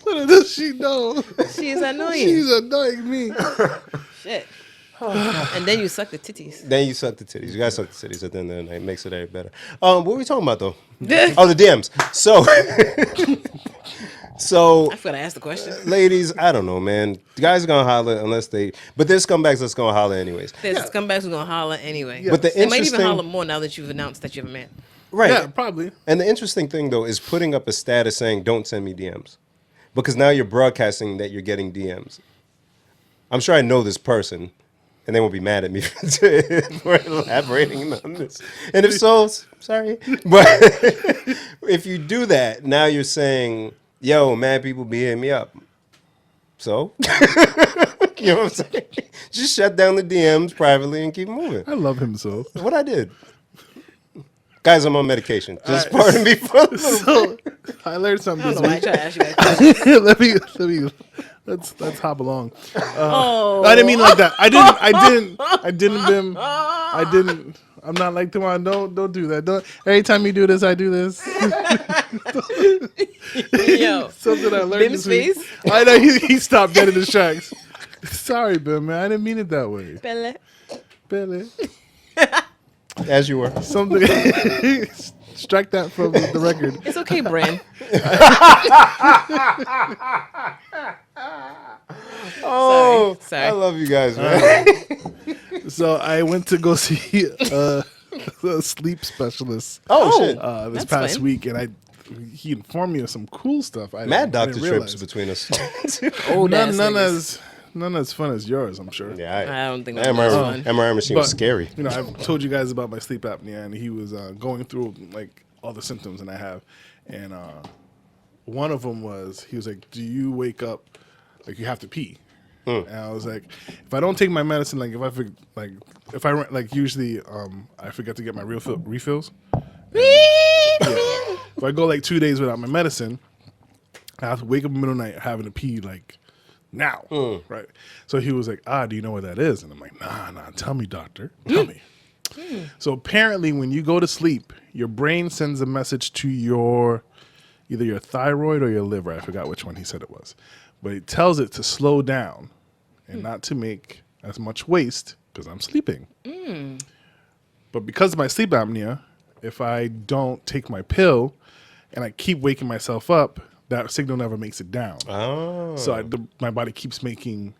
"Little does she know, She is annoying. she's annoying me." Shit. And then you suck the titties. Then you suck the titties. You guys suck the titties at the end of the night. Makes it any better. What were we talking about though? Oh, the DMs. So, I forgot to ask the question. ladies, I don't know, man. The guys are gonna holler unless they. But there's scumbags that's gonna holler anyways. There's scumbags who's gonna holler anyway. But the They might even interesting, holler more now that you've announced that you have a man. right? Yeah, probably. And the interesting thing though is putting up a status saying, "Don't send me DMs," because now you're broadcasting that you're getting DMs. I'm sure I know this person, and they won't be mad at me for elaborating on this. And if so, sorry. But if you do that, now you're saying, "Yo, mad people be hitting me up." So, you know what I'm saying? Just shut down the DMs privately and keep moving. I love him so. What I did. Guys, I'm on medication. Just pardon me for a little So I learned I something don't this know why I week. try to ask you that question. let's hop along. Oh. I didn't mean like that. I didn't. I'm not like Devon. Don't do that. Don't. Every time you do this, I do this. Yo. Something I learned Bim's this week. face? I know he stopped dead in his tracks. Sorry, Bim, man. I didn't mean it that way. Bella. Billy. as you were. Something. Strike that from the record. It's okay, Bran. Oh, Sorry. I love you guys, man. So I went to go see a sleep specialist Oh, shit. this That's past fun. week, and he informed me of some cool stuff. I Mad didn't doctor realize. trips between us. Old ass None as fun as yours, I'm sure. Yeah, I don't think that that was fun. MRI machine was But, scary. You know, I've told you guys about my sleep apnea, and he was going through like all the symptoms, and I have, and one of them was he was like, "Do you wake up like you have to pee?" And I was like, "If I don't take my medicine, like if I usually I forget to get my refills. If I go like 2 days without my medicine, I have to wake up in the middle of the night having to pee like." Now, right? So he was like, do you know what that is? And I'm like, nah, tell me, doctor. Tell me. So apparently when you go to sleep, your brain sends a message to either your thyroid or your liver. I forgot which one he said it was. But it tells it to slow down and not to make as much waste because I'm sleeping. But because of my sleep apnea, if I don't take my pill and I keep waking myself up, that signal never makes it down. Oh. So my body keeps making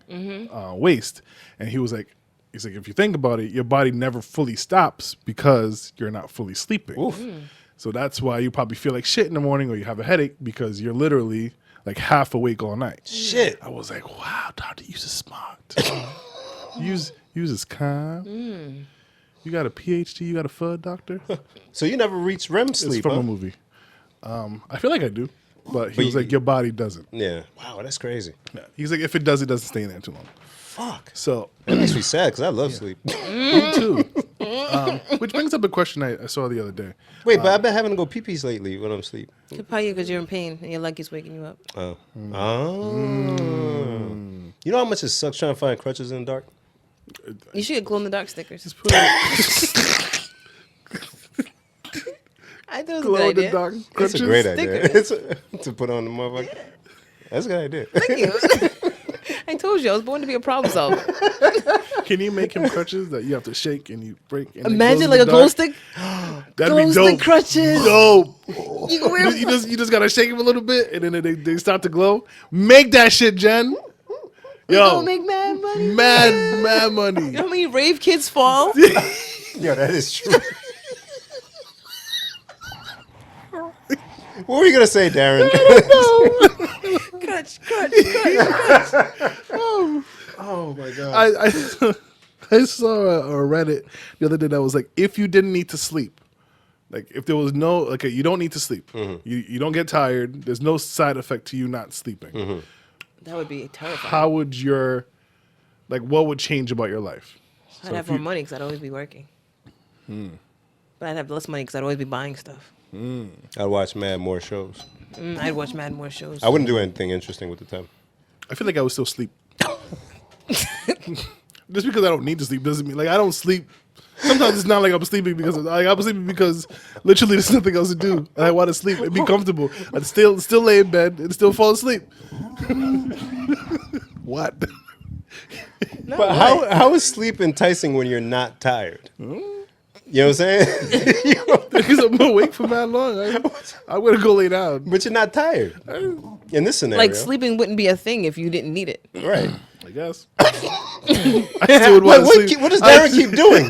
waste. And he's like, if you think about it, your body never fully stops because you're not fully sleeping. Oof. So that's why you probably feel like shit in the morning or you have a headache because you're literally like half awake all night. Shit. I was like, wow, doctor, use is smart. use is calm. You got a PhD, you got a FUD, doctor? So you never reached REM It's sleep, from huh? a movie. I feel like I do. But he was like, your body doesn't. Yeah. Wow, that's crazy. Yeah. He's like, if it does, it doesn't stay in there too long. Fuck. So That makes me sad because I love sleep. me too. Which brings up a question I saw the other day. Wait, but I've been having to go pee-pees lately when I'm asleep. Could probably because you're in pain and your leg is waking you up. Oh. You know how much it sucks trying to find crutches in the dark? You should get glow in the dark stickers. Just put it I thought it was a glow good in the idea. dark. That's a crutches. great idea. Stickers. To put on the motherfucker. That's a good idea. Thank you. I told you I was born to be a problem solver. Can you make him crutches that you have to shake and you break? And it Imagine glows like in a the glow dark? stick. That'd glow be stick dope. crutches. Dope. You can wear You just gotta shake them a little bit, and then they start to glow. Make that shit, Jen. You Yo, gonna make mad money. mad money. You know how many rave kids fall? Yo, that is true. What were you gonna say, Darren? Crutch. Oh my god. I saw a Reddit the other day that was like, if you didn't need to sleep, like if there was no, okay, you don't need to sleep, you don't get tired, there's no side effect to you not sleeping. That would be terrifying. How would what would change about your life? I'd have more money because I'd always be working. But I'd have less money because I'd always be buying stuff. I'd watch mad more shows. I'd watch mad more shows. I wouldn't do anything interesting with the time. I feel like I would still sleep. Just because I don't need to sleep doesn't mean, like, I don't sleep. Sometimes it's not like I'm sleeping because I'm sleeping because literally there's nothing else to do and I want to sleep and be comfortable. I'd still lay in bed and still fall asleep. What? No, But what? how is sleep enticing when you're not tired? You know what I'm saying? Because I'm awake for that long. I'm gonna go lay down. But you're not tired. In this scenario. Like sleeping wouldn't be a thing if you didn't need it. Right. I guess. I still would want to sleep. What does Darren keep doing?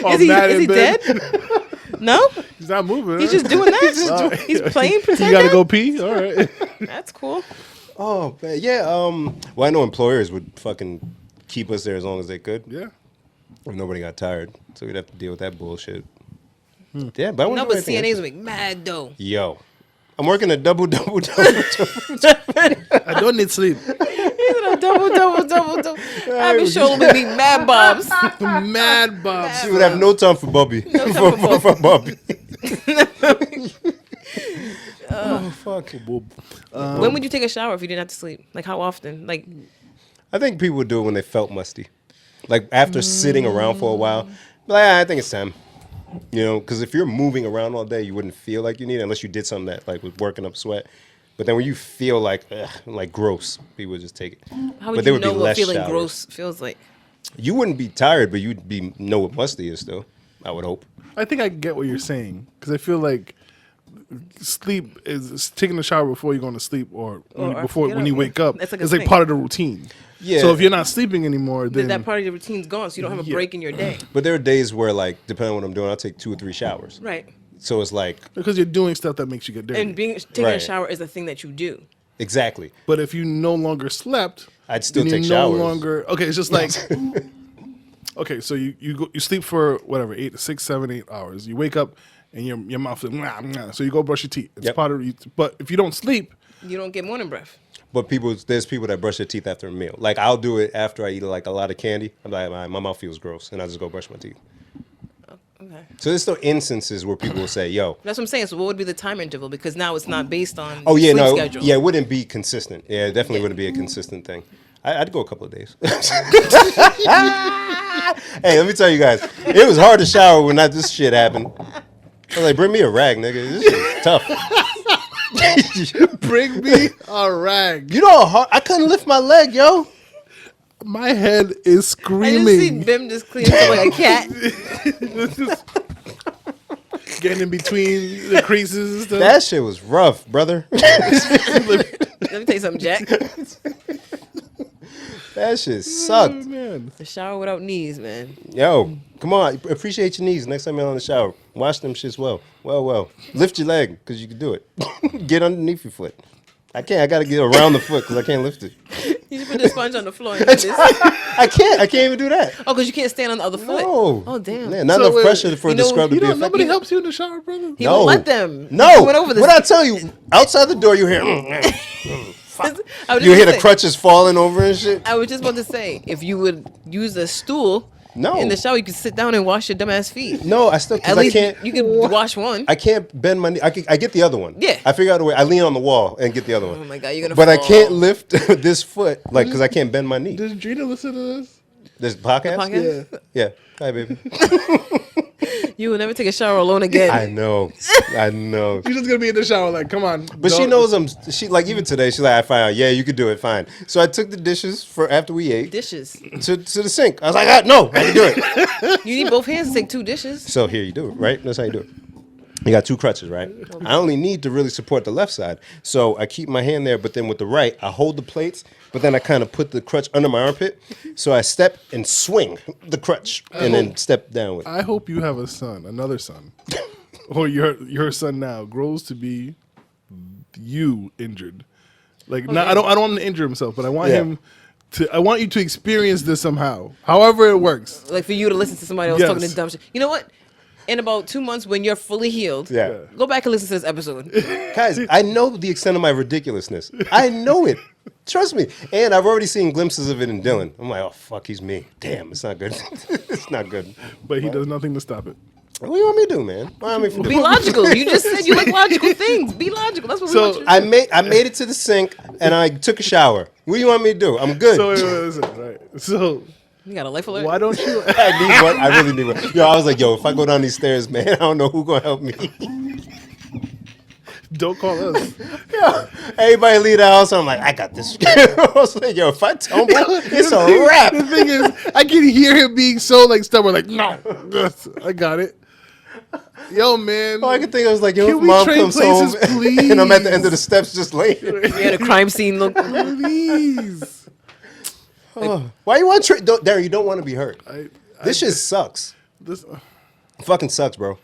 I'm Is mad he in bed. dead? No? He's not moving. He's just doing that? He's playing pretend. You gotta go pee. All right. That's cool. Oh, man, yeah. Well, I know employers would fucking keep us there as long as they could. Yeah. If nobody got tired. So we'd have to deal with that bullshit. Yeah, but I No, wouldn't do but anything CNAs interesting. would make mad though. Yo. I'm working a double. I don't need sleep. He's in a double. I've been showing with me mad bobs. Mad Bobs. She would have no time for Bobby. time for for Bobby. Oh, fuck. When would you take a shower if you didn't have to sleep? Like how often? Like I think people would do it when they felt musty. Like after sitting around for a while. Like, I think it's time. You know, because if you're moving around all day, you wouldn't feel like you need it unless you did something that like was working up sweat. But then when you feel like gross, people would just take it. how would But there you would be know what less feeling showers. gross feels like? You wouldn't be tired, but you'd know what musty is still. I would hope. I think I get what you're saying because I feel like sleep is taking a shower before you're going to sleep or before get when up, you yeah. wake up. That's like a It's like thing. part of the routine. Yeah. So if you're not sleeping anymore, then That part of your routine's gone, so you don't have a Yeah. break in your day. But there are days where, like, depending on what I'm doing, I'll take 2 or 3 showers. Right. So it's like, because you're doing stuff that makes you get dirty. And taking a Right. shower is a thing that you do. exactly. But if you no longer slept, I'd still then take you showers. No longer. Okay, it's just like. Okay, so you sleep for whatever 8, 6, 7, 8 hours. You wake up and your mouth is so you go brush your teeth. It's Yep. part of. But if you don't sleep, You don't get morning breath. But there's people that brush their teeth after a meal. Like, I'll do it after I eat, like, a lot of candy. I'm like, my mouth feels gross, and I just go brush my teeth. Okay. So there's still instances where people will say, yo. That's what I'm saying. So what would be the time interval? Because now it's not based on Oh, yeah, sleep no. schedule. Yeah, it wouldn't be consistent. Yeah, it definitely wouldn't be a consistent thing. I'd go a couple of days. Hey, let me tell you guys. It was hard to shower when this shit happened. I was like, bring me a rag, nigga. This shit is tough. bring me a rag. You know how hard I couldn't lift my leg, yo. My head is I just see screaming. Bim just clean like a cat. Getting in between the creases and stuff. That shit was rough, brother. Let me tell you something, Jack. That shit sucked. Man. The shower without knees, man. Yo, come on. Appreciate your knees next time you're on the shower. Wash them shits well. Well. Lift your leg, because you can do it. Get underneath your foot. I can't. I got to get around the foot, because I can't lift it. You should put the sponge on the floor and do this. I can't even do that. Oh, because you can't stand on the other foot. No. Oh, damn. Man, not So enough wait, pressure for you the know, scrub to You be know, effective. nobody helps you in the shower, brother. He No. won't let them. No. He went over this. What I tell you, outside the door, you hear. I was You just hear the saying- crutches falling over and shit. I was just about to say, if you would use a stool No. in the shower, you could sit down and wash your dumbass feet. No, I still At because I least can't. you can wash one. I can't bend my knee. I get the other one. Yeah. I figure out a way. I lean on the wall and get the other one. Oh my God, you're gonna But I fall. can't lift this foot because I can't bend my knee. Does Gina listen to this? This podcast. Podcast? Yeah. Hi, baby. You will never take a shower alone again. I know. She's just gonna be in the shower like, come on. But she knows I'm. She like even today. She's like, I found out. Yeah, you could do it. Fine. So I took the dishes for after we ate Dishes. to the sink. I was like, no, I can do it. You need both hands to take 2 dishes. So here you do it, right? That's how you do it. You got 2 crutches, right? I only need to really support the left side. So I keep my hand there, but then with the right, I hold the plates, but then I kind of put the crutch under my armpit. So I step and swing the crutch and then step down with it. I hope you have a son, another son, or your son now grows to be you injured. Like, not, I don't want him to injure himself, but I want Yeah. him to. I want you to experience this somehow, however it works. Like for you to listen to somebody else Yes. talking to dumb shit. You know what? In about 2 months, when you're fully healed, Yeah. go back and listen to this episode. Guys, I know the extent of my ridiculousness. I know it. Trust me. And I've already seen glimpses of it in Dylan. I'm like, oh, fuck, he's me. Damn, it's not good. It's not good. But he does nothing to stop it. What do you want me to do, man? What do you want me to Be do? logical. You just said you like logical things. Be logical. That's what we So, want you to I made it to the sink and I took a shower. What do you want me to do? I'm good. So wait, listen, right? So You got a life alert? why don't you? I need one. I really need one. Yo, I was like, yo, if I go down these stairs, man, I don't know who's gonna help me. Don't call us. Yo, everybody leave the house. I'm like, I got this. I was like, yo, if I tumble, it's a wrap. The thing is, I can hear him being so like stubborn. Like, no, I got it. Yo, man. All I could think I was like, yo, Can if we mom trade comes places, home and I'm at the end of the please? steps just laying. You had a crime scene look. Please. Why you want to Darren, you don't want to be hurt. I This shit sucks. This, Fucking sucks, bro.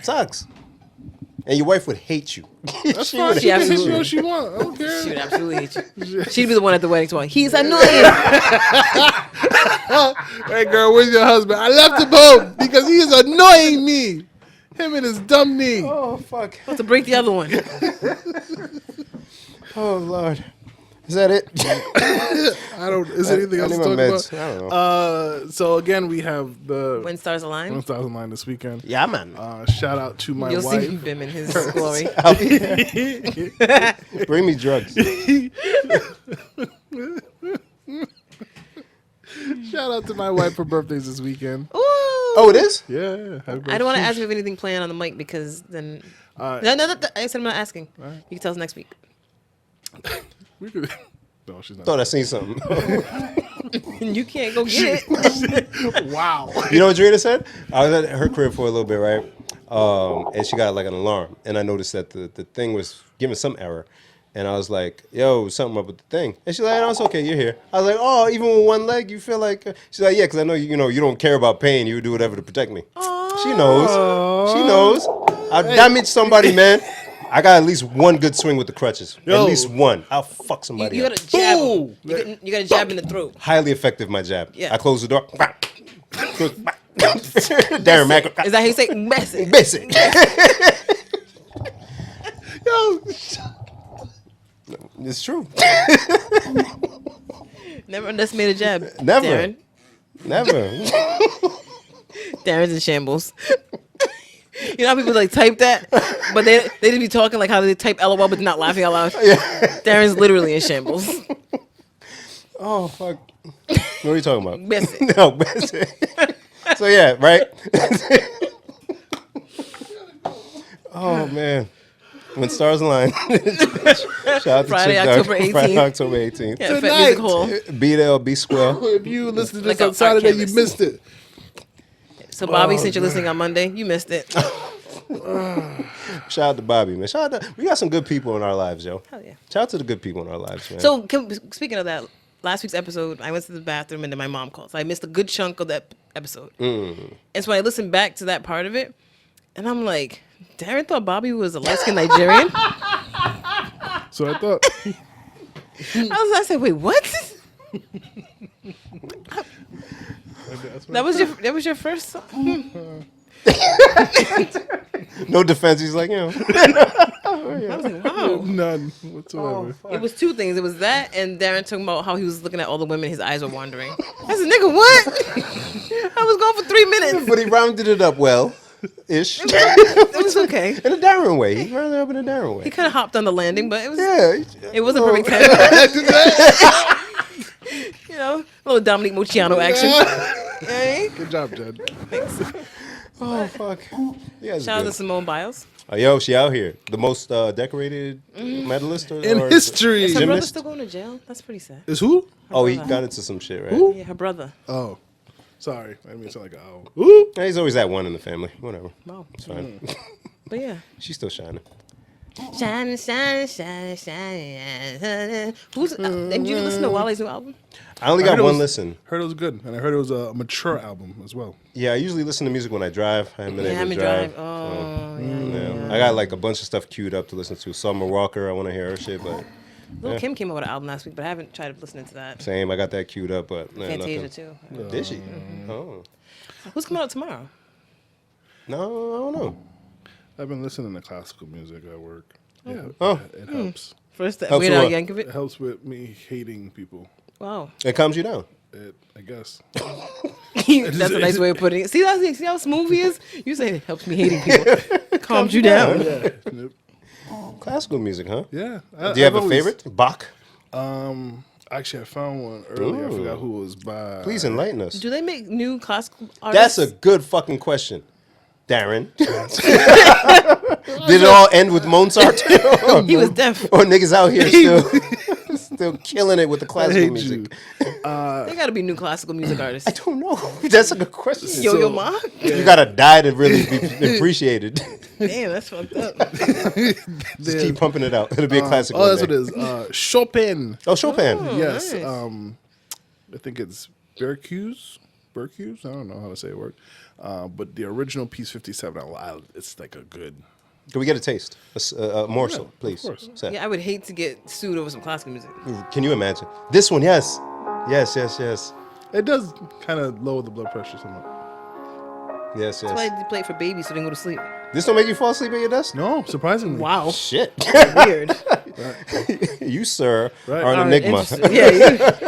Sucks. And your wife would hate you. that's She fine. would She can hit absolutely- you what she want. I don't care. She would absolutely hate you. She'd be the one at the wedding going, he's annoying. Hey, girl, where's your husband? I left him home because he is annoying me. Him and his dumb knee. Oh, fuck. About to break the other one. Oh, Lord. Is that it? I don't. Is there anything I else to need talk my about? meds. I don't know. So again, we have the When stars align, 1,000 line this weekend. Yeah, man. Shout out to my you'll see wife. Bim in his glory. Bring me drugs. Shout out to my wife for birthdays this weekend. Ooh. Oh, it is? Yeah. happy I don't want birthday. to ask if you have anything planned on the mic because then. Uh, No, I said I'm not asking. You can tell us next week. We could. No, she's not. Thought I seen something. You can't go get it. Wow. You know what Gina said? I was at her crib for a little bit, right? And she got like an alarm. And I noticed that the thing was giving some error. And I was like, yo, something up with the thing. And she's like, no, it's okay, you're here. I was like, oh, even with one leg, you feel like... She's like, yeah, because I know you don't care about pain. You would do whatever to protect me. She knows. She knows. I'll damage somebody, man. I got at least one good swing with the crutches. Yo. At least one. I'll fuck somebody You up. got to jab. Boom. You got to jab in the throat. Highly effective, my jab. Yeah. I close the door. Darren Mack. Is that how you say message? Basic. Yo. It's true. Never underestimate a jab. Never. Darren. Never. Darren's in shambles. You know how people like type that, but they just be talking like how they type LOL but not laughing out loud. Darren's literally in shambles. Oh, fuck. What are you talking about? Basic. No, basic. So, yeah, right? Oh, man. When stars align. Shout out to Friday, Chick Dog. October 18th. Friday, October 18th. Yeah, Fat Tonight. Music Hall. Be there or be square. If you listen to this Like on a Saturday, you archivist. missed it. So Bobby, since you're listening on Monday, you missed it. Shout out to Bobby, man. Shout out to, we got some good people in our lives, yo. Hell yeah. Shout out to the good people in our lives, man. So speaking of that, last week's episode, I went to the bathroom and then my mom called. So I missed a good chunk of that episode. And so I listened back to that part of it, and I'm like, Darren thought Bobby was a light-skinned Nigerian. So I thought. I said, wait, what? That was your first song? No defense. He's like, I was like, wow. None whatsoever. It was two things. It was that and Darren talking about how he was looking at all the women, his eyes were wandering. I said, nigga, what? I was gone for 3 minutes. but he rounded it up well, ish, It was okay. in a Darren way. He rounded it up in a Darren way. He kind of hopped on the landing, but it was Yeah, it wasn't perfect time. You know, a little Dominique Mucciano action. Hey. Good job, Jed. Oh fuck! Yeah, Shout out to Simone Biles. yo, she out here, the most decorated medalist In or history. Is her brother Gymnast? still going to jail? That's pretty sad. Is who? Oh, he brother. got into some shit, right? Yeah, her brother. Oh. Sorry. I mean, it sounded like a owl. Ooh. Yeah, he's always that one in the family. Whatever, Wow. it's fine. But yeah. She's still shining. Shining, shining, shining, shining. Who's and you listen to Wally's new album? I only I got heard it one was- listen. Heard it was good, and I heard it was a mature album as well. Yeah, I usually listen to music when I drive. I haven't been able to drive. Oh, Yeah. I got like a bunch of stuff queued up to listen to. Summer Walker, I want to hear her shit, but Lil Kim came out with an album last week, but I haven't tried listening to that. same. I got that queued up, but Fantasia nothing. too. Did she? Oh, Who's coming out tomorrow? no, I don't know. I've been listening to classical music at work. Yeah, Oh. it helps. First, Helps Weird you Al what? It Yankovic. helps with me hating people. Wow, It calms you down. I guess. that's a nice way of putting it. See how smooth he is. You say it helps me hating people, calms you down. Yeah. Yep. Classical music, huh? Yeah. Do you have a favorite? Bach? Actually, I found one earlier. I Ooh. forgot who it was by. Please enlighten us. Do they make new classical artists? That's a good fucking question, Darren. Did it all end with Mozart? He was deaf. Or niggas out here still killing it with the I classical hate music? you. They got to be new classical music artists. I don't know. That's a good question. Yo Ma. You gotta die to really be appreciated. Damn, that's fucked up. Just keep pumping it out. It'll be a classic. Oh, one that's day. what it is. Chopin. Oh, Chopin. Yes. nice. I think it's Berkhuis. I don't know how to say it word. But the original piece 57, it's like a good. Can we get a taste? A morsel, please. of course. Seth. Yeah, I would hate to get sued over some classical music. Can you imagine? This one, yes. Yes. It does kind of lower the blood pressure somewhat. Yes. That's why they play it for babies so they can go to sleep. This don't make you fall asleep at your desk? No, surprisingly. Wow. Shit. Weird. You, sir, Right. are an All right, enigma. interesting. Yeah,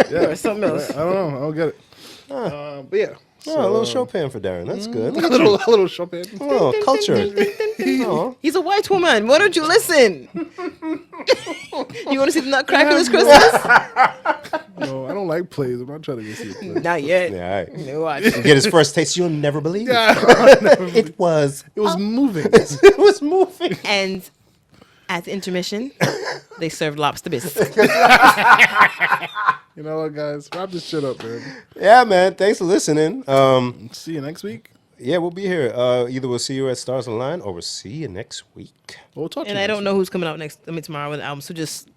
you or something else. I don't know. I don't get it. But yeah. Oh, a little Chopin for Darren. That's good. A little Chopin. Oh, culture. Oh. He's a white woman. Why don't you listen? You want to see the Nutcracker this Christmas? No, I don't like plays. I'm not trying to get see a play. Not yet. Yeah, all right. No, watch. Get his first taste. You'll never believe it. It was. It was moving. It was moving. And at the intermission, they served lobster bisque. You know what, guys? Wrap this shit up, man. Yeah, man. Thanks for listening. See you next week. Yeah, we'll be here. Either we'll see you at Stars Online or we'll see you next week. We'll talk to And you I next don't know who's coming out tomorrow with the album, so just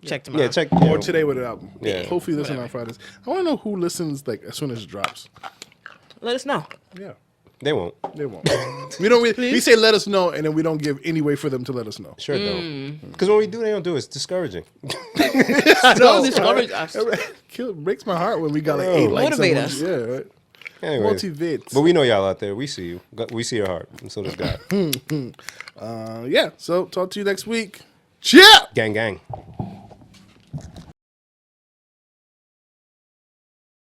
check tomorrow. Yeah, check. week. Yeah. Or today with an album. Yeah. Hopefully listen on Fridays. I want to know who listens like as soon as it drops. Let us know. Yeah. They won't. They won't. We say let us know, and then we don't give any way for them to let us know. Sure don't. Because when we do, they don't do it. It's discouraging. Don't discourage us. Breaks my heart when we got like 8 likes. Motivate on one. us. Yeah, right. Anyways, Motivate. but we know y'all out there. We see you. We see your heart. And so does God. Yeah. So talk to you next week. Cheer. Gang, gang.